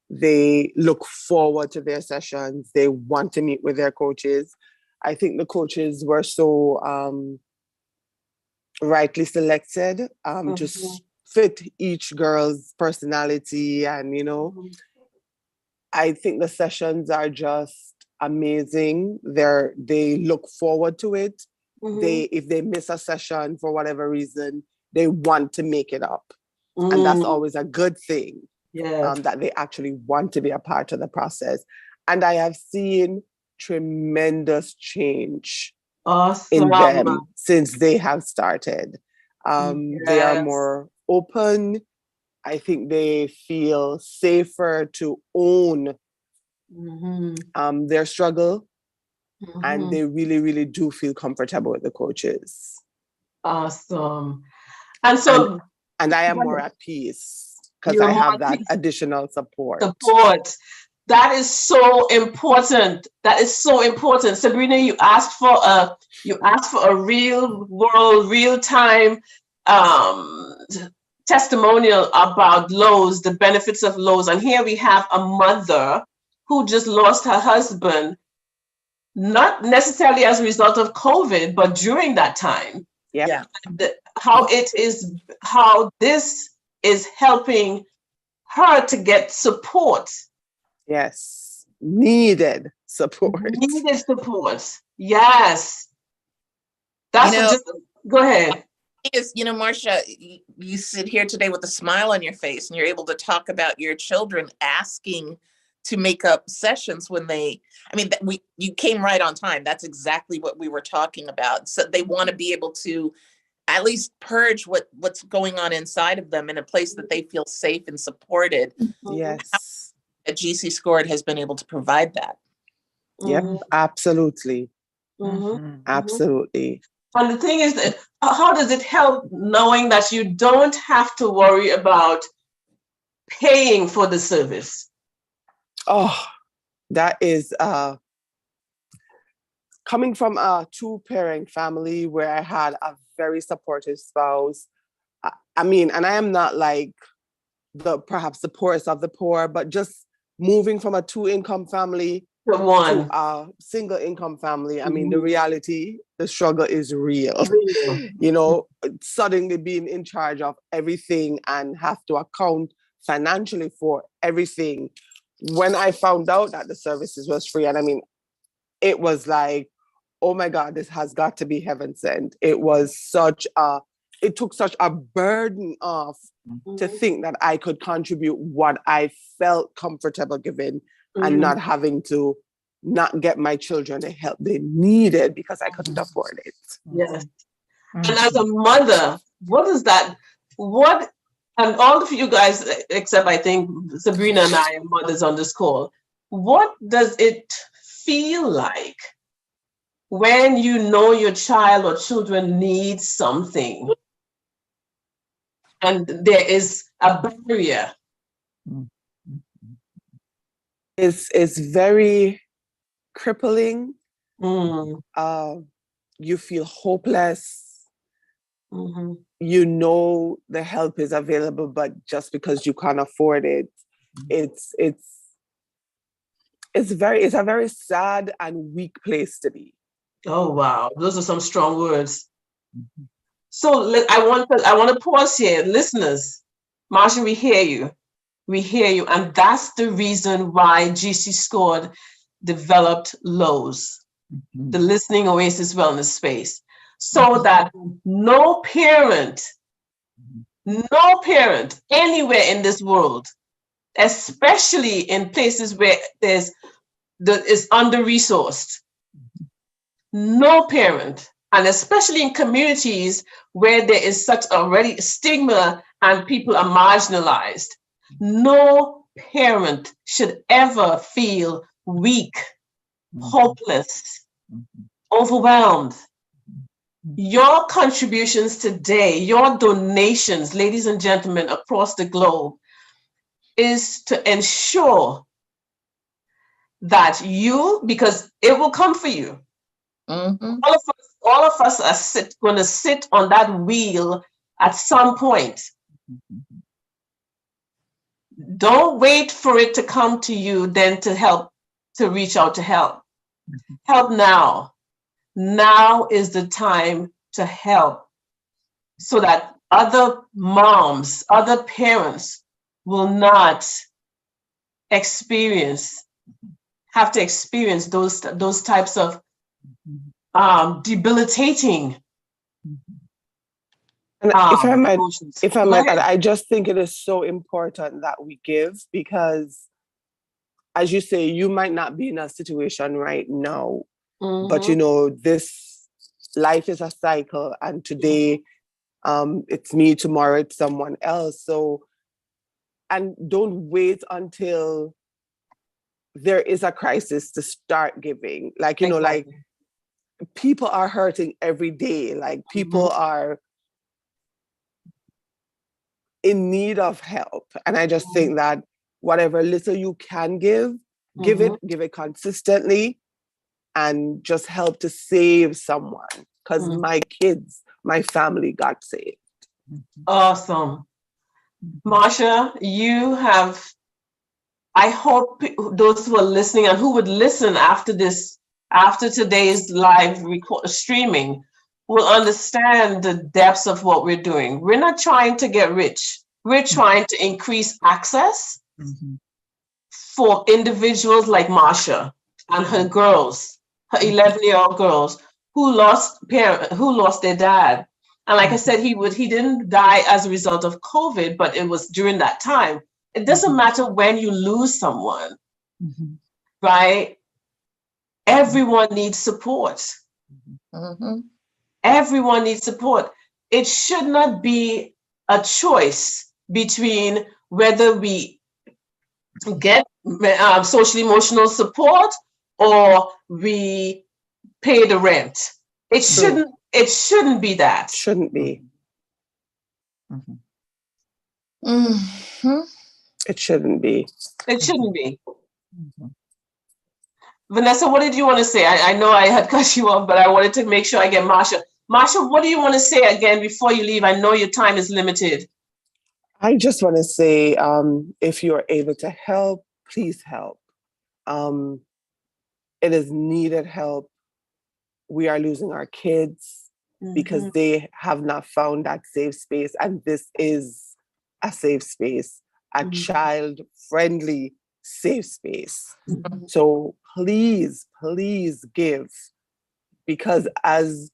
S1: They look forward to their sessions. They want to meet with their coaches. I think the coaches were so rightly selected to fit each girl's personality. And, I think the sessions are just amazing. They look forward to it. If they miss a session for whatever reason, they want to make it up. And that's always a good thing. That they actually want to be a part of the process. And I have seen tremendous change in them since they have started. They are more open. I think they feel safer to own their struggle. And they really, really do feel comfortable with the coaches.
S2: Awesome. And so,
S1: and I am more at peace, because I have that additional support.
S2: That is so important. That is so important. Sabrina, you asked for a real world, real time testimonial about Lowe's, the benefits of Lowe's. And here we have a mother who just lost her husband, not necessarily as a result of COVID, but during that time.
S1: Yeah.
S2: How this is helping her to get support.
S1: Yes. Needed support.
S2: Yes. Go ahead.
S5: Marsha, you sit here today with a smile on your face, and you're able to talk about your children asking to make up sessions when you came right on time. That's exactly what we were talking about. So they want to be able to at least purge what's going on inside of them in a place that they feel safe and supported.
S1: Yes.
S5: GC Scored has been able to provide that.
S1: Yep, absolutely.
S2: Mm-hmm.
S1: Absolutely.
S2: And the thing is that how does it help knowing that you don't have to worry about paying for the service?
S1: Oh, that is coming from a two-parent family where I had a very supportive spouse. I mean, and I am not like perhaps the poorest of the poor, but just moving from a two-income family
S2: to
S1: a single income family. I mean, the reality, the struggle is real. You know, suddenly being in charge of everything and have to account financially for everything. When I found out that the services was free, and I mean, it was like, oh my God, this has got to be heaven sent. It took such a burden off to think that I could contribute what I felt comfortable giving and not having to not get my children the help they needed because I couldn't afford it.
S2: Yes. And as a mother, what is that? And all of you guys, except I think Sabrina and I are mothers on this call, what does it feel like when you know your child or children need something and there is a barrier?
S1: It's very crippling. You feel hopeless. You know the help is available, but just because you can't afford it, it's a very sad and weak place to be.
S2: Oh wow, those are some strong words. So I want to pause here, listeners. Marsha, we hear you, and that's the reason why GC Scored developed LOWS, the Listening Oasis Wellness Space, so that no parent anywhere in this world, especially in places where is under-resourced, no parent, and especially in communities where there is such already stigma and people are marginalized, no parent should ever feel weak, hopeless, overwhelmed. Your contributions today, your donations, ladies and gentlemen, across the globe, is to ensure that because it will come for you. All of us are going to sit on that wheel at some point. Don't wait for it to come to you, then to reach out to help. Help now. Now is the time to help so that other moms, other parents will not have to experience those types of debilitating.
S1: And if I might add, I just think it is so important that we give, because as you say, you might not be in a situation right now, but you know, this life is a cycle, and today it's me, tomorrow it's someone else. So, and don't wait until there is a crisis to start giving. Like, you know, like people are hurting every day. Like people are in need of help. And I just think that whatever little you can give it consistently, and just help to save someone. Because my kids, my family got saved.
S2: Awesome. Marsha, I hope those who are listening and who would listen after today's live streaming will understand the depths of what we're doing. We're not trying to get rich. We're trying to increase access for individuals like Marsha and her girls, her 11-year-old girls who lost their dad. And like I said, he didn't die as a result of COVID, but it was during that time. It doesn't matter when you lose someone, right? Everyone needs support. Everyone needs support. it should not be a choice between whether we get social emotional support or we pay the rent. It shouldn't be that.
S1: Shouldn't be.
S5: Mhm.
S1: It shouldn't be.
S2: It shouldn't be. Vanessa, what did you want to say? I know I had cut you off, but I wanted to make sure I get Marsha. Marsha, what do you want to say again before you leave? I know your time is limited.
S1: I just want to say, if you're able to help, please help. It is needed help. We are losing our kids because they have not found that safe space. And this is a safe space, a child-friendly safe space. So please, please give. Because as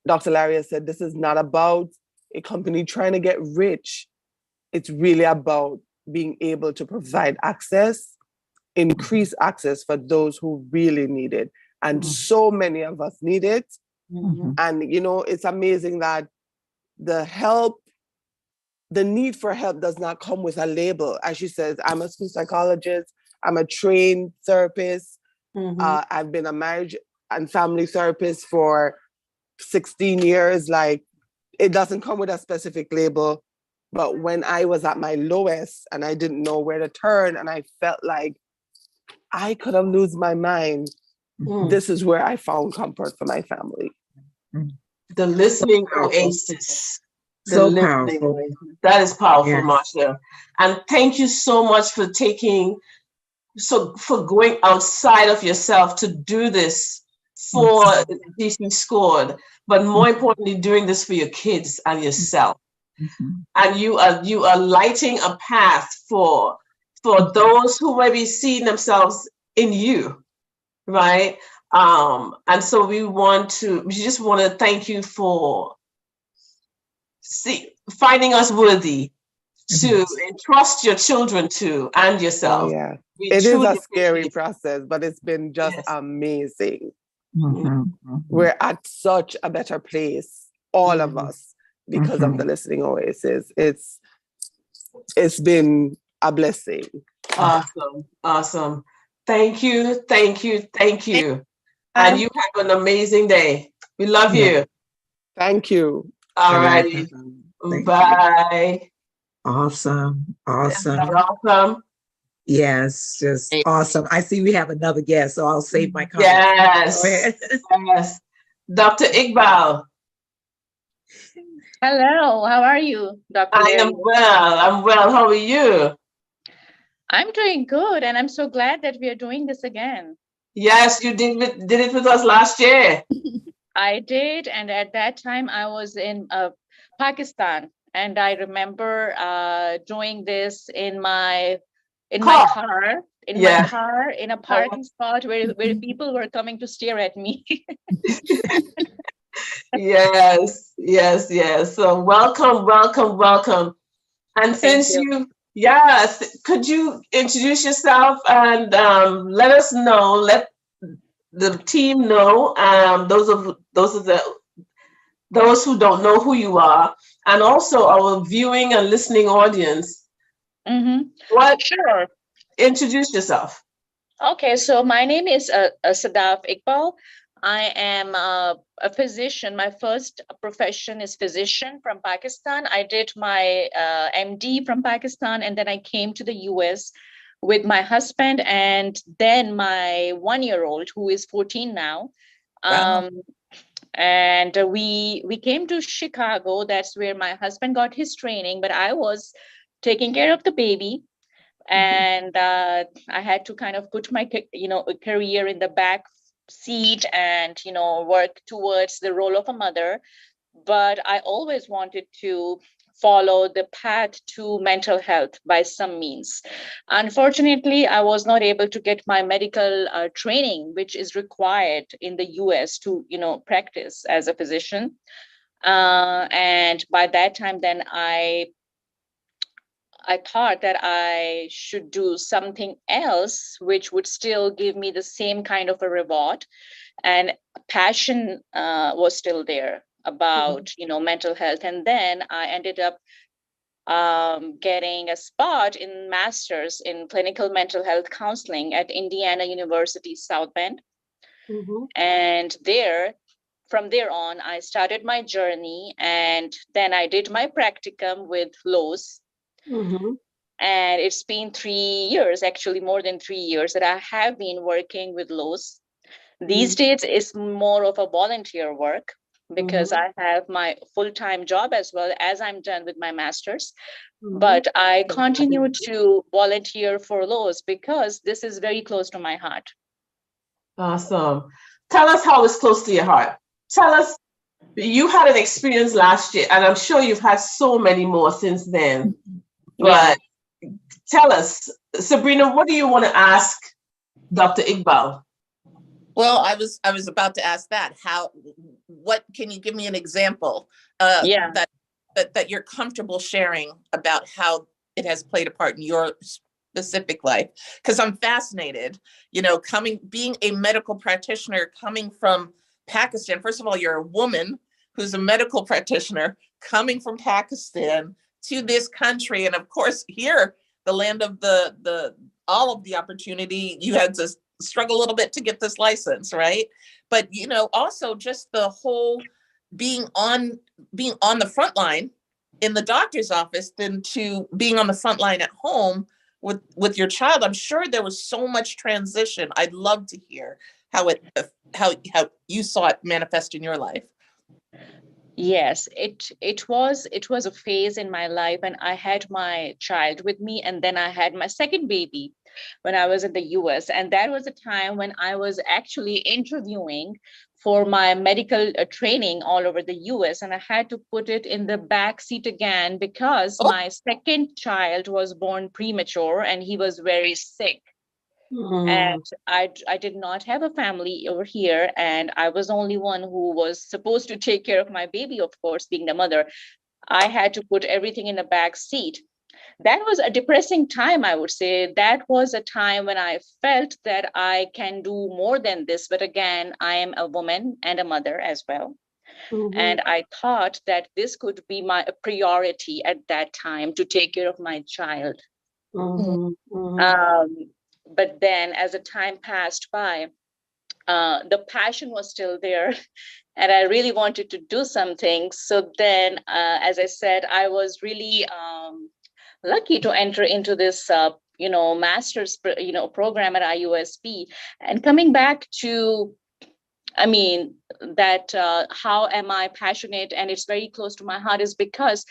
S1: Dr. Laria said, this is not about a company trying to get rich. It's really about being able to provide access, increase access for those who really need it. And so many of us need it. And, you know, it's amazing that the need for help does not come with a label. As she says, I'm a school psychologist, I'm a trained therapist. I've been a marriage and family therapist for 16 years. Like, it doesn't come with a specific label. But when I was at my lowest and I didn't know where to turn and I felt like I could have lost my mind, this is where I found comfort for my family.
S2: The listening oasis.
S3: So powerful.
S2: That is powerful,
S3: Yes.
S2: Marsha. And thank you so much for for going outside of yourself to do this for DC Scored, but more importantly, doing this for your kids and yourself. And you are lighting a path for those who may be seeing themselves in you, right? And so we just want to thank you for finding us worthy to entrust your children to and yourself.
S1: Oh, yeah. It is a scary process, but it's been just amazing. We're at such a better place, all of us, because of the Listening Oasis. It's been a blessing.
S2: Awesome. Thank you. And you have an amazing day. We love you.
S1: Thank you.
S2: All righty. Bye.
S3: Awesome.
S2: Awesome.
S3: Yes, just awesome. I see we have another guest, so I'll save my comments.
S2: Yes. Dr. Iqbal.
S7: Hello, how are you, Dr.
S2: I
S7: Larry?
S2: am well. I'm well. How are you?
S7: I'm doing good, and I'm so glad that we are doing this again.
S2: Yes, you did it with us last year.
S7: I did, and at that time I was in Pakistan, and I remember doing this in my car, in a parking spot where people were coming to stare at me.
S2: Yes. So welcome. And since could you introduce yourself and let us know, let the team know, those who don't know who you are, and also our viewing and listening audience.
S7: Sure.
S2: Introduce yourself.
S7: Okay, so my name is Sadaf Iqbal. I am a physician. My first profession is physician from Pakistan. I did my MD from Pakistan, and then I came to the US with my husband and then my 1-year-old, who is 14 now. And we came to Chicago. That's where my husband got his training, but I was taking care of the baby. And I had to kind of put my career in the back seat and work towards the role of a mother. But I always wanted to follow the path to mental health by some means. Unfortunately, I was not able to get my medical training, which is required in the US to practice as a physician. And by that time, then I thought that I should do something else, which would still give me the same kind of a reward, and passion was still there. about, mental health. And then I ended up getting a spot in master's in clinical mental health counseling at Indiana University South Bend. And from there on, I started my journey, and then I did my practicum with Lowe's. And it's been 3 years, actually more than 3 years, that I have been working with Lowe's. These days, it's more of a volunteer work because I have my full-time job as well as I'm done with my master's. But I continue to volunteer for Lowe's because this is very close to my heart.
S2: Awesome. Tell us how it's close to your heart. Tell us, you had an experience last year, and I'm sure you've had so many more since then. But tell us, Sabrina, what do you want to ask Dr. Iqbal?
S5: Well, I was about to ask that. What can you give me an example that you're comfortable sharing about how it has played a part in your specific life? Because I'm fascinated, being a medical practitioner coming from Pakistan. First of all, you're a woman who's a medical practitioner coming from Pakistan to this country. And of course, here, the land of all of the opportunity, you had to struggle a little bit to get this license, right? But, also just the whole being on the front line in the doctor's office than to being on the front line at home with your child. I'm sure there was so much transition. I'd love to hear how you saw it manifest in your life.
S7: Yes, it was a phase in my life, and I had my child with me, and then I had my second baby when I was in the US. And that was a time when I was actually interviewing for my medical training all over the US, and I had to put it in the back seat again because my second child was born premature and he was very sick. And I did not have a family over here, and I was the only one who was supposed to take care of my baby, of course, being the mother. I had to put everything in the back seat. That was a depressing time, I would say. That was a time when I felt that I can do more than this. But again, I am a woman and a mother as well. And I thought that this could be my priority at that time, to take care of my child. But then as the time passed by, the passion was still there, and I really wanted to do something. So then, as I said, I was really lucky to enter into this, master's, program at IUSP. And coming back to, how am I passionate, and it's very close to my heart, is because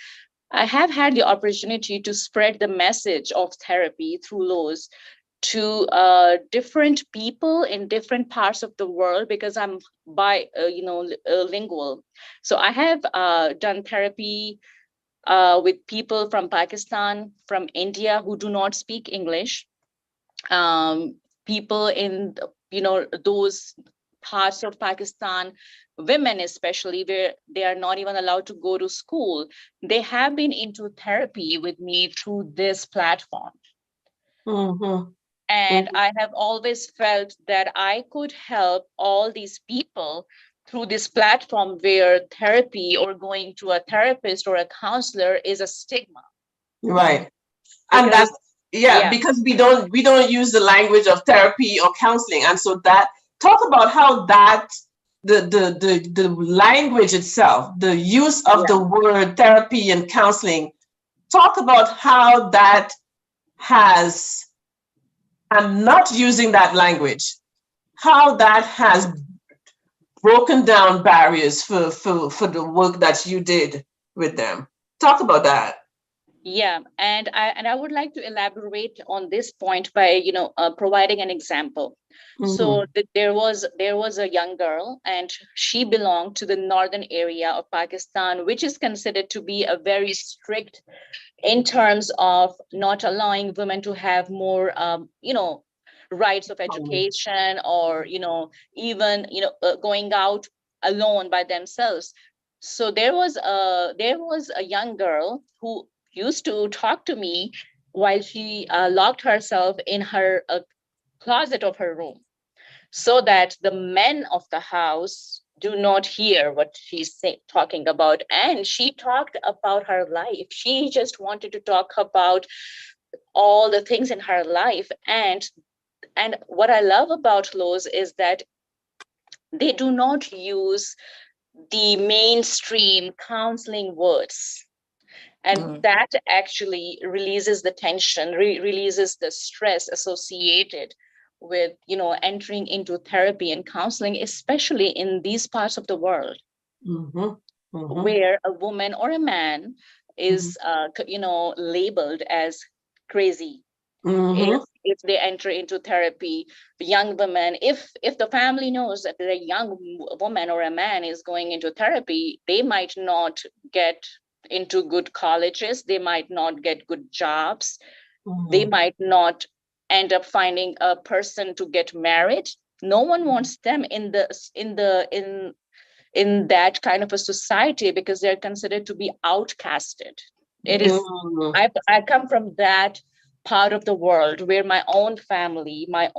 S7: I have had the opportunity to spread the message of therapy through Lowe's to different people in different parts of the world, because I'm lingual. So I have done therapy with people from Pakistan, from India who do not speak English, people in those parts of Pakistan, women especially, where they are not even allowed to go to school. They have been into therapy with me through this platform. And I have always felt that I could help all these people through this platform, where therapy or going to a therapist or a counselor is a stigma.
S2: Right. And that's, because we don't use the language of therapy or counseling. And so that, talk about how that, the language itself, the use of the word therapy and counseling, talk about how that has, and not using that language, how that has broken down barriers for the work that you did with them. Talk about that.
S7: Yeah, and I would like to elaborate on this point by providing an example. So there was a young girl, and she belonged to the northern area of Pakistan, which is considered to be a very strict in terms of not allowing women to have more rights of education, or even going out alone by themselves. So there was a young girl who used to talk to me while she locked herself in her closet of her room, so that the men of the house do not hear what she's talking about. And she talked about her life. She just wanted to talk about all the things in her life. And what I love about Lowe's is that they do not use the mainstream counseling words. And that actually releases the tension, releases the stress associated with, entering into therapy and counseling, especially in these parts of the world where a woman or a man is, labeled as crazy. If they enter into therapy, young women, if the family knows that a young woman or a man is going into therapy, they might not get into good colleges, they might not get good jobs, they might not end up finding a person to get married. No one wants them in that kind of a society because they're considered to be outcasted. It is I come from that part of the world where my own family, my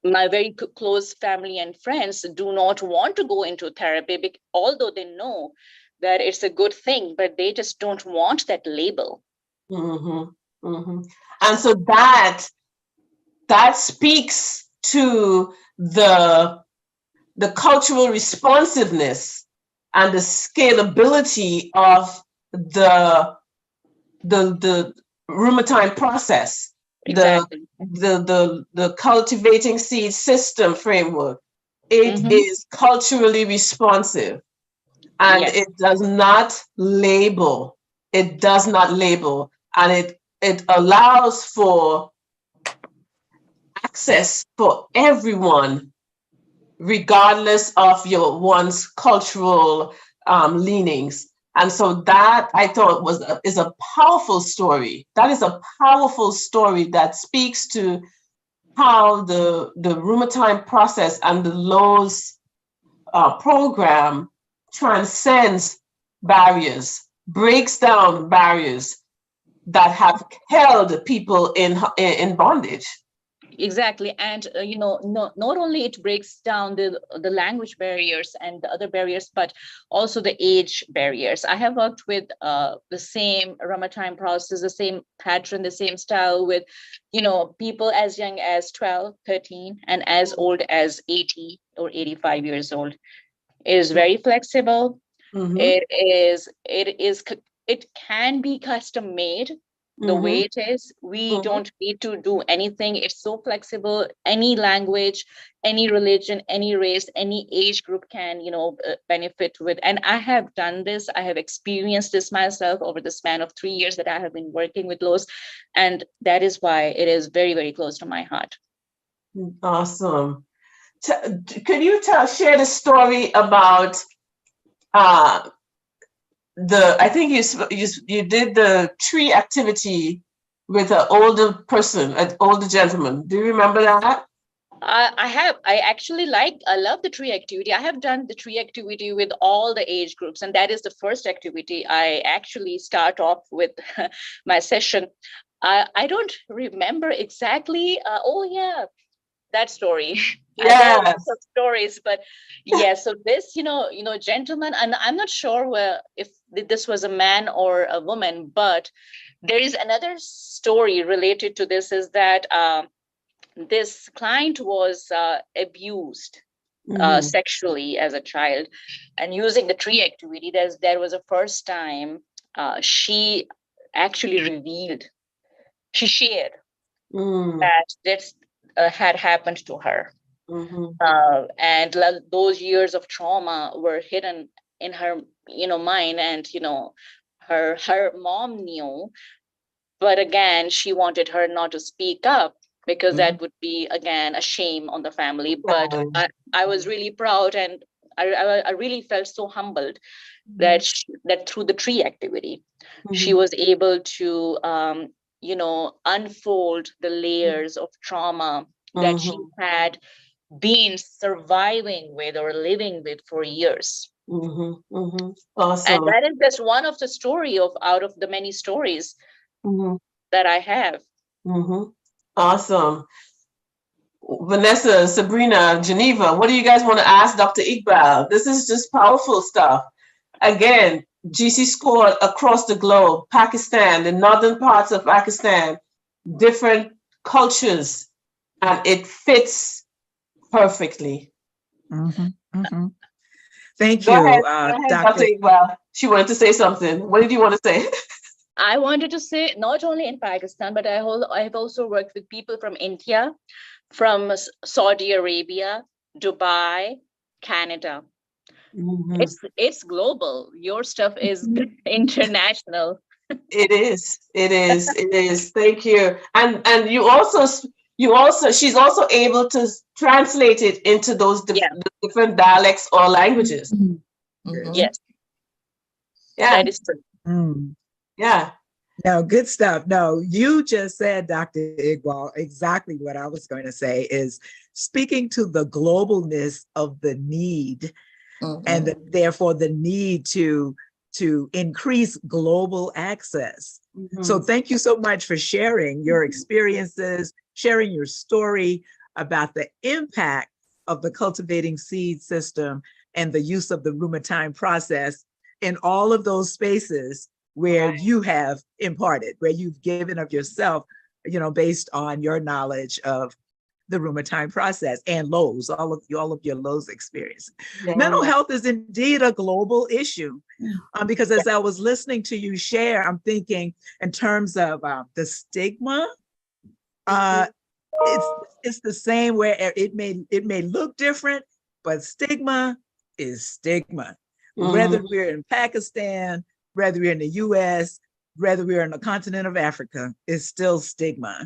S7: very close family and friends do not want to go into therapy, although they know that it's a good thing, but they just don't want that label.
S2: And so that speaks to the cultural responsiveness and the scalability of the RUMERTIME process,
S7: exactly.
S2: the cultivating seed system framework. It is culturally responsive, and
S7: Yes.
S2: it does not label. It does not label, and it allows for access for everyone, regardless of one's cultural leanings. And so that I thought is a powerful story. That is a powerful story that speaks to how the RUMERTIME process and the Lowe's program transcends barriers, breaks down barriers that have held people in bondage.
S7: Exactly. And, not only it breaks down the language barriers and the other barriers, but also the age barriers. I have worked with the same RUMERTIME process, the same pattern, the same style with, people as young as 12, 13, and as old as 80 or 85 years old. It is very flexible. It can be custom made. The way it is, we don't need to do anything. It's so flexible. Any language, any religion, any race, any age group can, benefit with. And I have done this. I have experienced this myself over the span of 3 years that I have been working with Lowe's. And that is why it is very, very close to my heart.
S2: Awesome. Could you share the story about I think you did the tree activity with an older person, an older gentleman. Do you remember that?
S7: I love the tree activity. I have done the tree activity with all the age groups, and that is the first activity I actually start off with my session. I don't remember exactly. That story.
S2: Yeah.
S7: There are lots of stories, but yes. So this, gentleman, and I'm not sure if this was a man or a woman, but there is another story related to this. Is that this client was abused sexually as a child, and using the tree activity, there was a first time she actually revealed, she shared that this had happened to her. And those years of trauma were hidden in her, mind, and, her mom knew, but again, she wanted her not to speak up because that would be, again, a shame on the family. But I was really proud, and I really felt so humbled that that through the tree activity, she was able to, unfold the layers of trauma that she had been surviving with or living with for years.
S2: Awesome.
S7: And that is just one of the story out of the many stories that I have.
S2: Awesome. Vanessa, Sabrina, Geneva, what do you guys want to ask Dr. Iqbal? This is just powerful stuff. Again, GC scored across the globe, Pakistan, the northern parts of Pakistan, different cultures, and it fits perfectly.
S3: Thank
S2: Go
S3: you,
S2: ahead, Dr.
S3: Dr.
S2: Iqbal. She wanted to say something. What did you want to say?
S7: I wanted to say not only in Pakistan, but I have also worked with people from India, from Saudi Arabia, Dubai, Canada. It's global. Your stuff is international.
S2: It is. Thank you. And she's also able to translate it into those different dialects or languages.
S7: Yes.
S2: Yeah.
S7: That is true.
S2: Yeah.
S3: No, good stuff. No, you just said, Dr. Iqbal, exactly what I was going to say is speaking to the globalness of the need and therefore the need to increase global access. So thank you so much for sharing your experiences, sharing your story about the impact of the cultivating seed system and the use of the RUMERTIME process in all of those spaces where you have imparted, where you've given of yourself, based on your knowledge of the RUMERTIME process and Lowe's, all of your Lowe's experience. Yeah. Mental health is indeed a global issue because as I was listening to you share, I'm thinking in terms of the stigma, it's the same where it may look different, but stigma is stigma. Whether we're in Pakistan, whether we're in the US, whether we're in the continent of Africa, it's still stigma.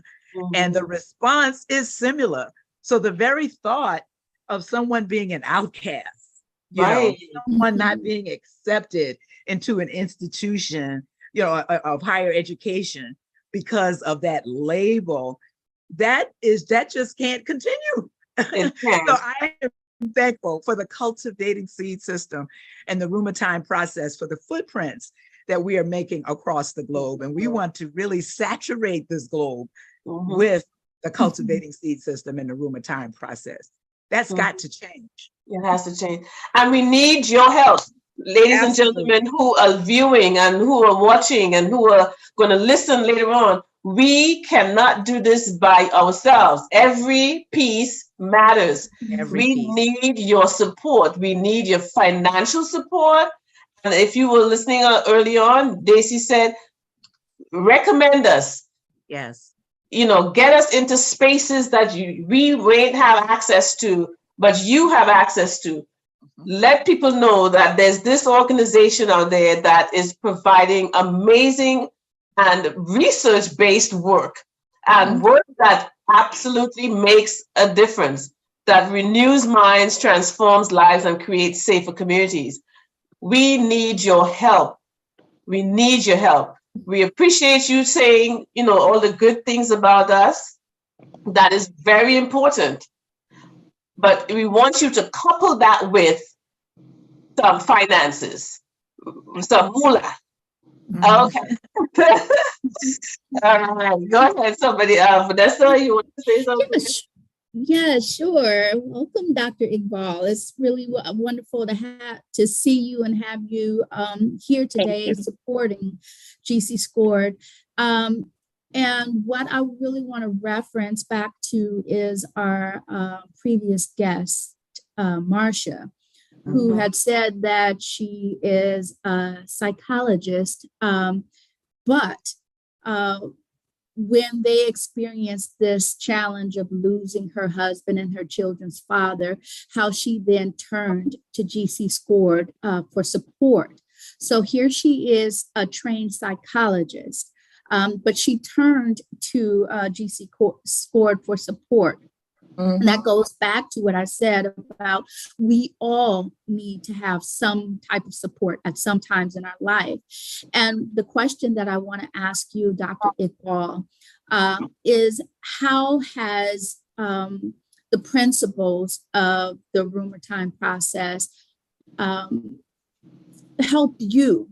S3: And the response is similar. So the very thought of someone being an outcast, someone not being accepted into an institution, of higher education because of that label, that just can't continue. So I am thankful for the cultivating seed system and the RUMERTIME process for the footprints that we are making across the globe. And we want to really saturate this globe with the cultivating seed system and the RUMERTIME process. That's got to change.
S2: It has to change. And we need your help, ladies and gentlemen who are viewing and who are watching and who are going to listen later on. We cannot do this by ourselves. Every piece matters. We need your support. We need your financial support. And if you were listening early on, Daisy said, recommend us.
S3: Yes.
S2: Get us into spaces that we won't have access to, but you have access to. Let people know that there's this organization out there that is providing amazing and research-based work and work that absolutely makes a difference, that renews minds, transforms lives, and creates safer communities. We need your help. We need your help. We appreciate you saying, all the good things about us. That is very important. But we want you to couple that with some finances, some moolah. Okay. All right. Go ahead, somebody. Vanessa, you want to say something?
S4: Yeah, sure. Welcome, Dr. Iqbal. It's really wonderful to see you and have you here today supporting GC Scored. And what I really want to reference back to is our previous guest, Marcia, who had said that she is a psychologist, but when they experienced this challenge of losing her husband and her children's father, how she then turned to GC Scored for support. So here she is, a trained psychologist, but she turned to GC Scored for support. And that goes back to what I said about we all need to have some type of support at some times in our life. And the question that I want to ask you, Dr. Iqbal, is how has the principles of the RUMERTIME process helped you?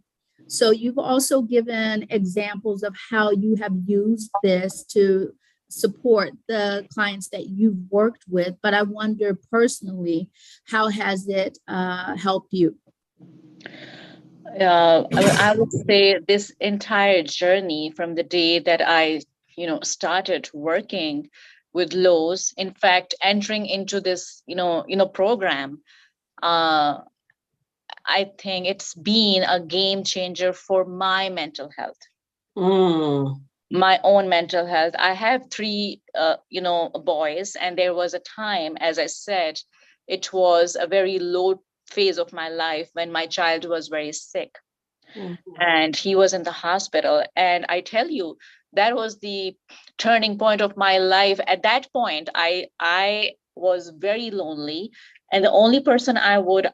S4: So you've also given examples of how you have used this to support the clients that you've worked with, but I wonder personally, how has it helped you?
S7: I would say this entire journey from the day that I, started working with Lowe's, in fact, entering into this, program, I think it's been a game changer for my mental health. My own mental health. I have 3, boys, and there was a time, as I said, it was a very low phase of my life when my child was very sick. And he was in the hospital. And I tell you, that was the turning point of my life. At that point, I was very lonely. And the only person I would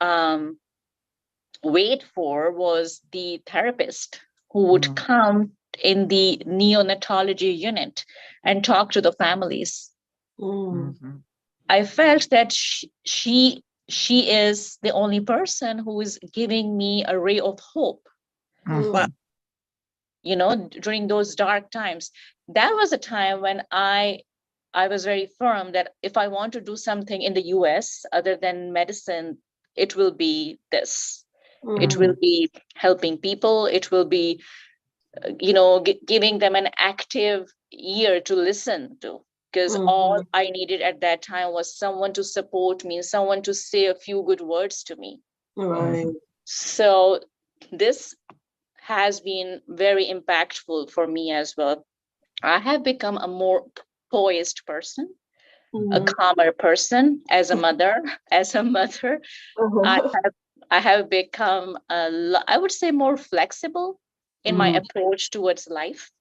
S7: wait for was the therapist who would come in the neonatology unit and talk to the families. I felt that she is the only person who is giving me a ray of hope. During those dark times. That was a time when I was very firm that if I want to do something in the US other than medicine, it will be this. It will be helping people. It will be, giving them an active ear to listen to. Because all I needed at that time was someone to support me, someone to say a few good words to me. So this has been very impactful for me as well. I have become a more poised person, a calmer person as a mother. I have become, I would say, more flexible in my approach towards life,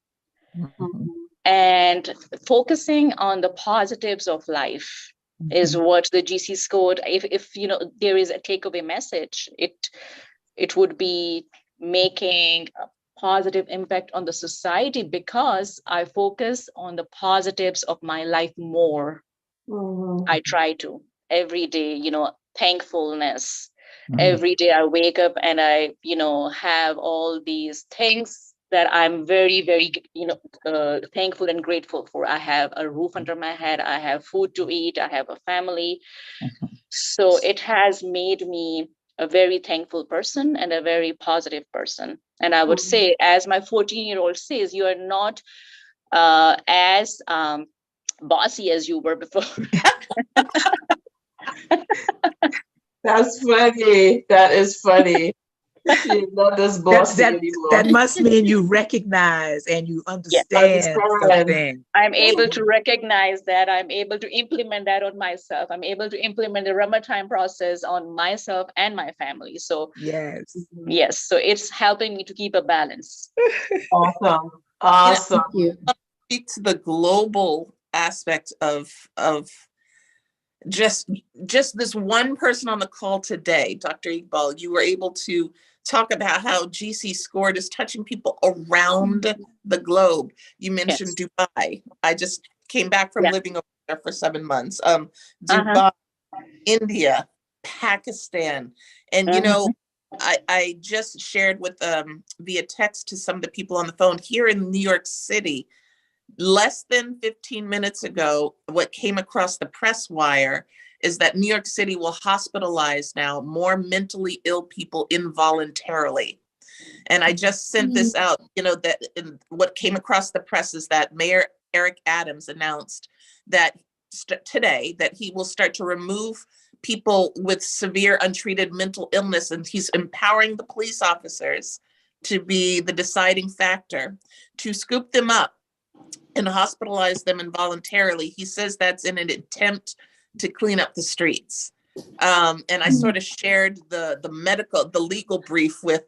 S7: and focusing on the positives of life is what the GC scored. If there is a takeaway message, it would be making a positive impact on the society, because I focus on the positives of my life more. I try to every day, thankfulness. Every day I wake up and I, have all these things that I'm very, very, thankful and grateful for. I have a roof under my head. I have food to eat. I have a family. So it has made me a very thankful person and a very positive person. And I would say, as my 14-year-old says, you are not as bossy as you were before.
S2: That's funny. That is funny. She's not this bossy anymore.
S3: That must mean you recognize and you understand something.
S7: I'm able to recognize that. I'm able to implement that on myself. I'm able to implement the RUMERTIME process on myself and my family. So
S3: yes.
S7: So it's helping me to keep a balance.
S2: Awesome.
S5: Speak to the global aspect of just this one person on the call today, Dr. Iqbal. You were able to talk about how GC Scored is touching people around the globe. You mentioned Dubai. I just came back from living over there for 7 months. Dubai, India, Pakistan. And, I just shared with via text to some of the people on the phone here in New York City. Less than 15 minutes ago, what came across the press wire is that New York City will hospitalize now more mentally ill people involuntarily. And I just sent this out, that what came across the press is that Mayor Eric Adams announced that today that he will start to remove people with severe untreated mental illness, and he's empowering the police officers to be the deciding factor to scoop them up and hospitalize them involuntarily. He says that's in an attempt to clean up the streets. And I sort of shared the legal brief with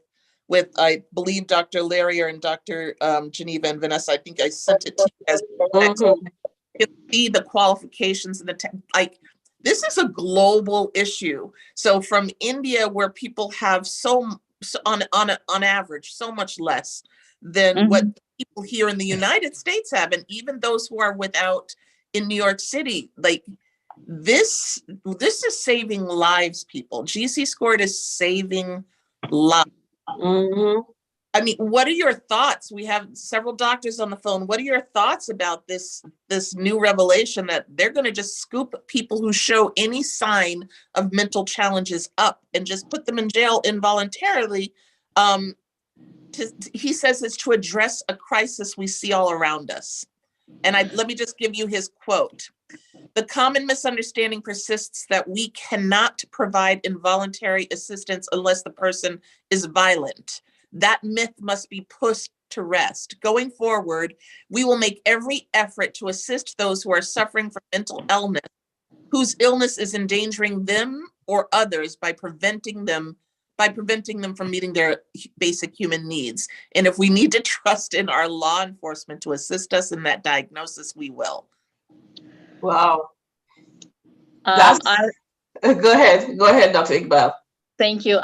S5: I believe Dr. Laria and Dr. Geneva and Vanessa. I think I sent it to you guys. You can see the qualifications and this is a global issue. So from India, where people have on average so much less than what people here in the United States have, and even those who are without in New York City, this is saving lives, people. GC Scored is saving lives. I mean, what are your thoughts? We have several doctors on the phone. What are your thoughts about this new revelation that they're going to just scoop people who show any sign of mental challenges up and just put them in jail involuntarily? He says it's to address a crisis we see all around us. And let me just give you his quote. The common misunderstanding persists that we cannot provide involuntary assistance unless the person is violent. That myth must be pushed to rest. Going forward, we will make every effort to assist those who are suffering from mental illness, whose illness is endangering them or others by preventing them from meeting their basic human needs. And if we need to trust in our law enforcement to assist us in that diagnosis, we will.
S2: Wow.
S7: I,
S2: Go ahead, Dr. Iqbal.
S7: Thank you.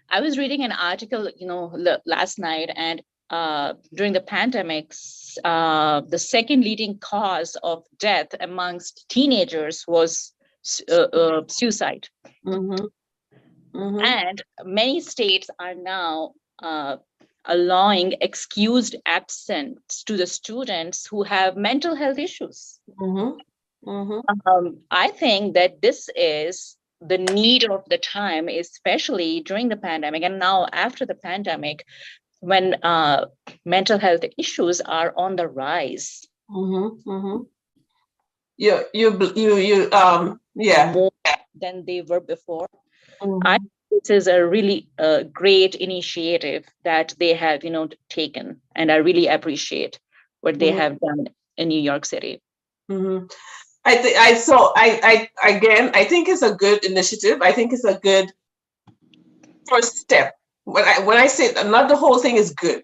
S7: I was reading an article, last night, and during the pandemics, the second leading cause of death amongst teenagers was suicide.
S2: Mm-hmm. Mm-hmm.
S7: And many states are now allowing excused absence to the students who have mental health issues.
S2: Mm-hmm. Mm-hmm.
S7: I think that this is the need of the time, especially during the pandemic and now after the pandemic, when mental health issues are on the rise.
S2: Mm-hmm. Mm-hmm. Yeah.
S7: More than they were before.
S2: Mm-hmm.
S7: I think this is a really great initiative that they have, taken, and I really appreciate what they have done in New York City.
S2: Mm-hmm. I think it's a good initiative. I think it's a good first step. When I say not the whole thing is good,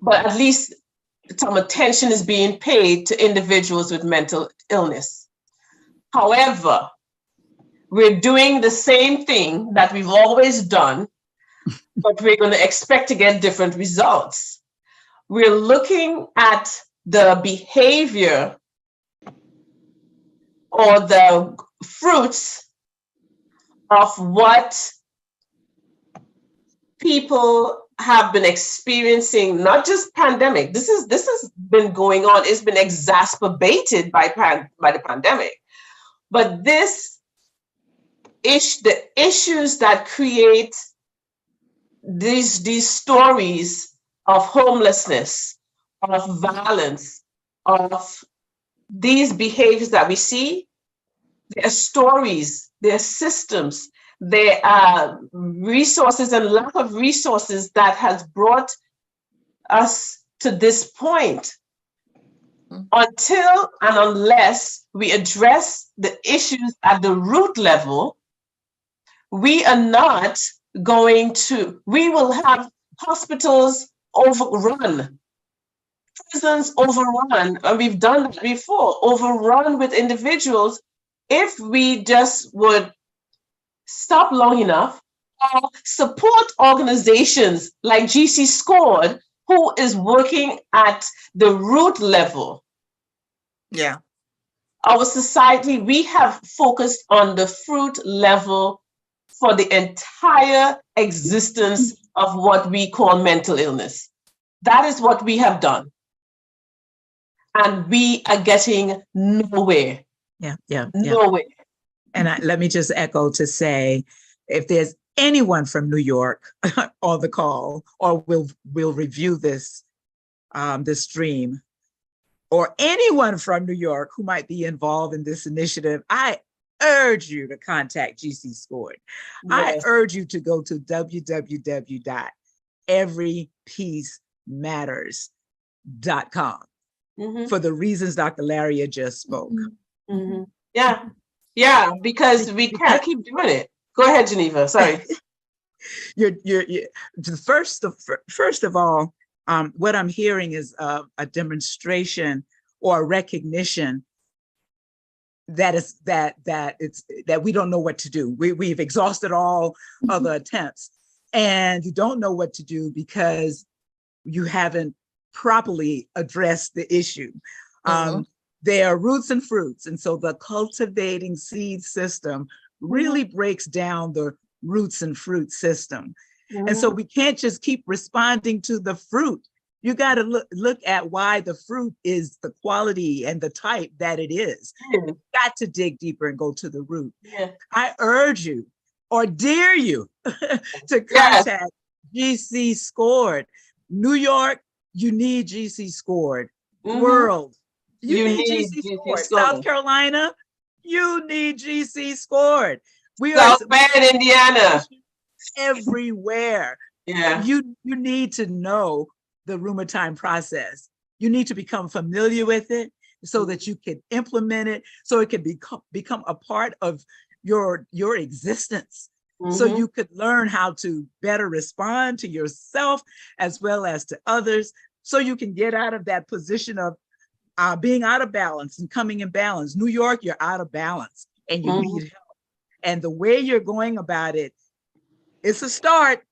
S2: but at least some attention is being paid to individuals with mental illness. However, we're doing the same thing that we've always done, but we're going to expect to get different results. We're looking at the behavior or the fruits of what people have been experiencing, not just pandemic. This has been going on. It's been exacerbated by the pandemic. But the issues that create these stories of homelessness, of violence, of these behaviors that we see, there are stories, there are systems, there are resources and lack of resources that has brought us to this point. Until and unless we address the issues at the root level, we are not going to, we will have hospitals overrun, prisons overrun, and we've done that before, overrun with individuals, if we just would stop long enough or support organizations like GC Scored, who is working at the root level.
S5: Yeah.
S2: Our society, we have focused on the fruit level for the entire existence of what we call mental illness. That is what we have done. And we are getting nowhere.
S3: Yeah.
S2: Nowhere.
S3: And let me just echo to say, if there's anyone from New York on the call, or will review this stream, or anyone from New York who might be involved in this initiative, I urge you to contact GC Scored. Yes. I urge you to go to www.everypeacematters.com for the reasons Dr. Laria just spoke.
S2: Mm-hmm. Yeah, because we can't keep doing it. Go ahead, Geneva. Sorry.
S3: you're first of all, what I'm hearing is a demonstration or a recognition that we don't know what to do. We've exhausted all other attempts, and you don't know what to do because you haven't properly addressed the issue. There are roots and fruits, and so the cultivating seed system really breaks down the roots and fruit system. And so we can't just keep responding to the fruit. You got to look at why the fruit is the quality and the type that it is. You've got to dig deeper and go to the root. I urge you or dare you to contact GC Scored. New York, you need GC Scored. World, you need GC Scored. South Carolina, you need GC Scored. We are
S2: South Bend, Indiana.
S3: Everywhere. You need to know the RUMERTIME process. You need to become familiar with it so that you can implement it, so it can become a part of your existence. So you could learn how to better respond to yourself as well as to others, so you can get out of that position of being out of balance and coming in balance. New York, you're out of balance and you need help. And the way you're going about it, it's a start,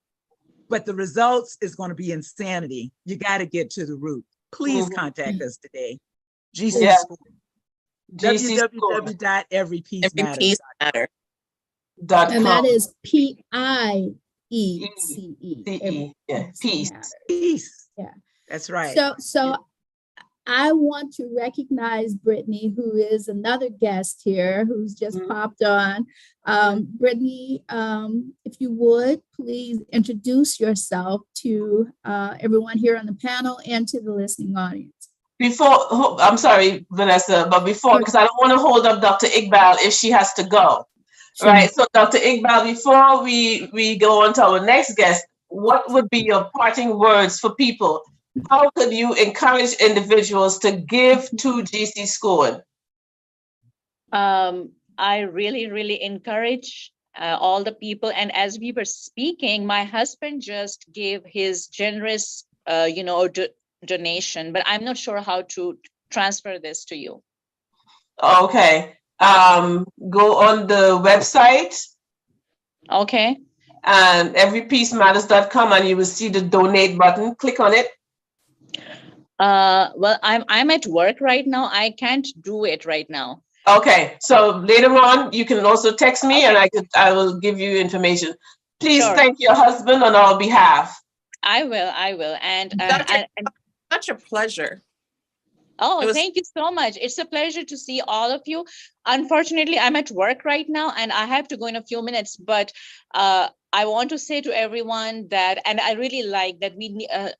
S3: but the results is going to be insanity. You got to get to the root. Please contact us today. GC Scored. www.everypeacematters.com.
S4: And that is PIECE.
S3: Peace.
S4: Yeah,
S3: that's right.
S4: So I want to recognize Brittany, who is another guest here, who's just popped on. Brittany, if you would, please introduce yourself to everyone here on the panel and to the listening audience.
S2: I'm sorry, Vanessa, but before, because I don't want to hold up Dr. Iqbal if she has to go. Sure. Right, so Dr. Iqbal, before we go on to our next guest, what would be your parting words for people? How could you encourage individuals to give to GC Scored?
S7: I really encourage all the people. And as we were speaking, my husband just gave his generous, donation, but I'm not sure how to transfer this to you.
S2: Okay. Go on the website.
S7: Okay.
S2: And everypeacematters.com, and you will see the donate button. Click on it.
S7: Well, I'm at work right now. I can't do it right now.
S2: Okay, so later on you can also text me, and I will give you information. Please thank your husband on our behalf.
S7: I will. And
S5: such a pleasure.
S7: Oh, thank you so much. It's a pleasure to see all of you. Unfortunately, I'm at work right now and I have to go in a few minutes, but I want to say to everyone that, and I really like that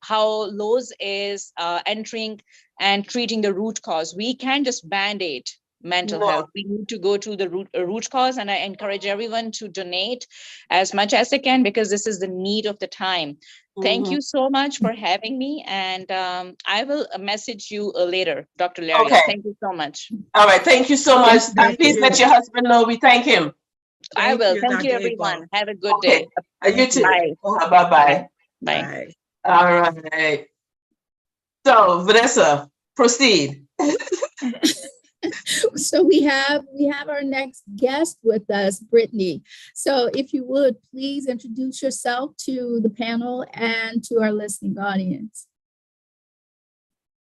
S7: how Lowe's is entering and treating the root cause. We can't just band-aid mental health. We need to go to the root cause, and I encourage everyone to donate as much as they can, because this is the need of the time. Thank you so much for having me, and I will message you later, Dr. Larry.
S2: Okay.
S7: Thank you so much.
S2: All right, thank you so much. Please let your husband know we thank him.
S7: I will. Thank you, everyone. Have a good day.
S2: You too.
S7: Bye.
S2: Bye-bye.
S7: Bye.
S2: All right. So, Vanessa, proceed.
S4: So we have our next guest with us, Brittany. So if you would, please introduce yourself to the panel and to our listening audience.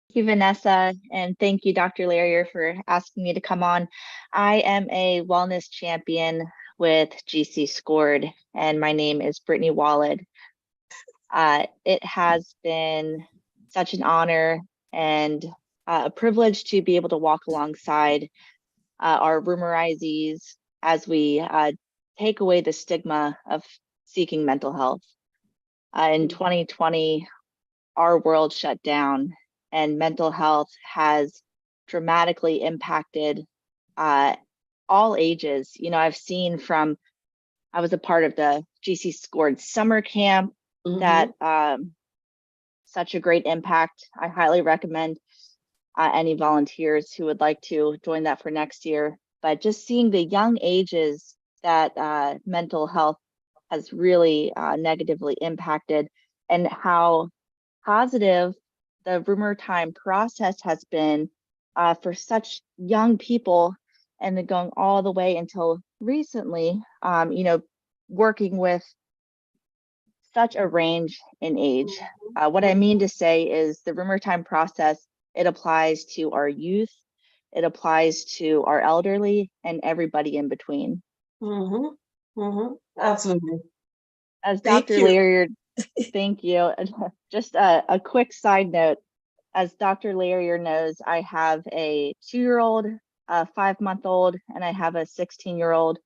S8: Thank you, Vanessa, and thank you, Dr. Larrier, for asking me to come on. I am a wellness champion with GC Scored, and my name is Brittany Wallet. It has been such an honor and a privilege to be able to walk alongside our rumorizees as we take away the stigma of seeking mental health. In 2020, our world shut down, and mental health has dramatically impacted all ages. You know, I've seen I was a part of the GC Scored summer camp that such a great impact. I highly recommend any volunteers who would like to join that for next year. But just seeing the young ages that mental health has really negatively impacted, and how positive the RUMERTIME process has been for such young people, and then going all the way until recently, working with such a range in age. What I mean to say is the RUMERTIME process, it applies to our youth, it applies to our elderly, and everybody in between.
S2: Absolutely.
S8: As
S3: Thank
S8: Dr.
S3: you.
S8: Lear, thank you. Just a quick side note. As Dr. Lear knows, I have a 2-year-old, a 5-month-old, and I have a 16-year-old.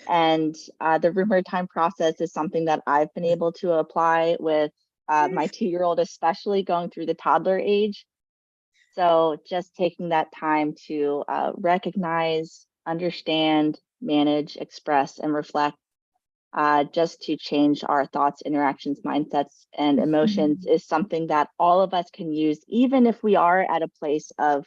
S8: And the rumor time process is something that I've been able to apply with my 2-year-old, especially going through the toddler age. So just taking that time to recognize, understand, manage, express, and reflect, just to change our thoughts, interactions, mindsets, and emotions is something that all of us can use, even if we are at a place of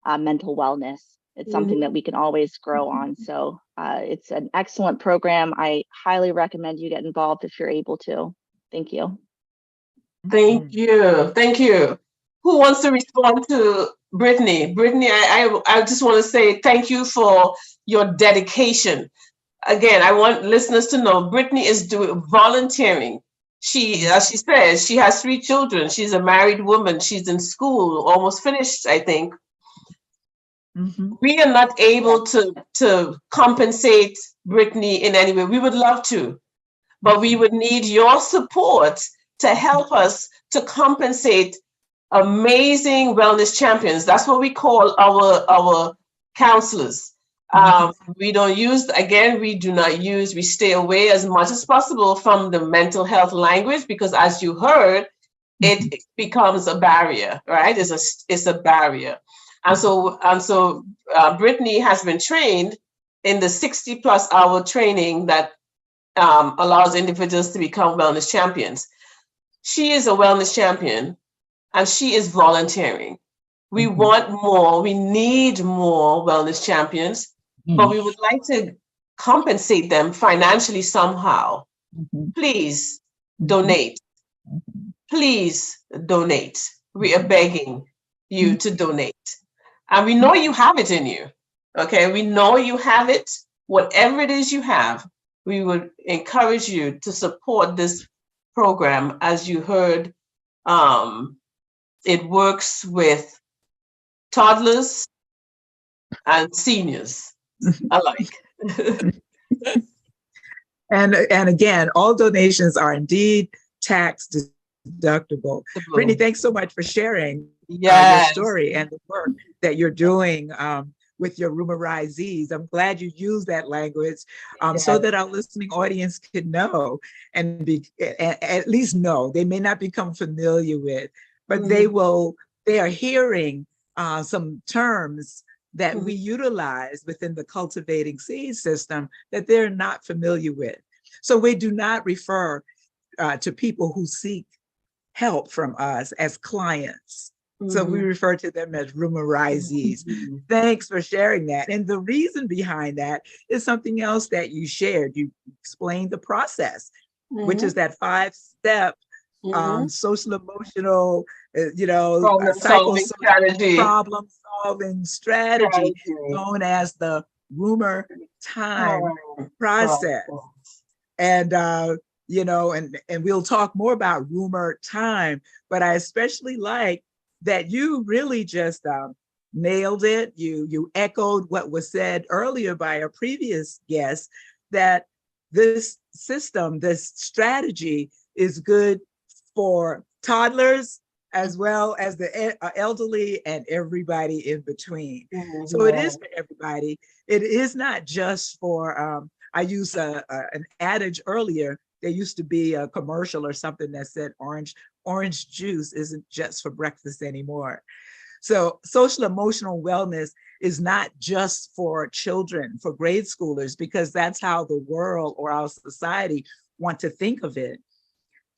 S8: mental wellness. It's something that we can always grow on. So it's an excellent program. I highly recommend you get involved if you're able to. Thank you.
S2: Thank you. Thank you. Who wants to respond to Brittany? Brittany, I just want to say thank you for your dedication. Again, I want listeners to know Brittany is doing volunteering. She, as she says, she has 3 children. She's a married woman. She's in school, almost finished, I think. We are not able to compensate Brittany in any way. We would love to, but we would need your support to help us to compensate amazing wellness champions. That's what we call our counselors. We don't use, again, we do not use, we stay away as much as possible from the mental health language, because as you heard, it becomes a barrier, right? It's a barrier. And so Brittany has been trained in the 60+ hour training that allows individuals to become wellness champions. She is a wellness champion and she is volunteering. We want more, we need more wellness champions, but we would like to compensate them financially somehow. Please donate. Please donate. We are begging you to donate. And we know you have it in you. Okay, we know you have it. Whatever it is you have, we would encourage you to support this program. As you heard, it works with toddlers and seniors alike.
S3: And again, all donations are indeed tax deductible. Brittany, thanks so much for sharing your story and the work that you're doing with your rumerizees. I'm glad you used that language so that our listening audience could know and at least know. They may not become familiar with, but they are hearing some terms that we utilize within the cultivating seed system that they're not familiar with. So we do not refer to people who seek help from us as clients. So we refer to them as rumerizees. Thanks for sharing that. And the reason behind that is something else that you shared. You explained the process, which is that 5-step social emotional, problem solving strategy known as the RUMERTIME process. And and we'll talk more about RUMERTIME, but I especially like that you really just nailed it. You echoed what was said earlier by a previous guest, that this system, this strategy is good for toddlers as well as the elderly and everybody in between. So it is for everybody. It is not just for, I used an adage earlier. There used to be a commercial or something that said orange juice isn't just for breakfast anymore. So social emotional wellness is not just for children, for grade schoolers, because that's how the world or our society want to think of it.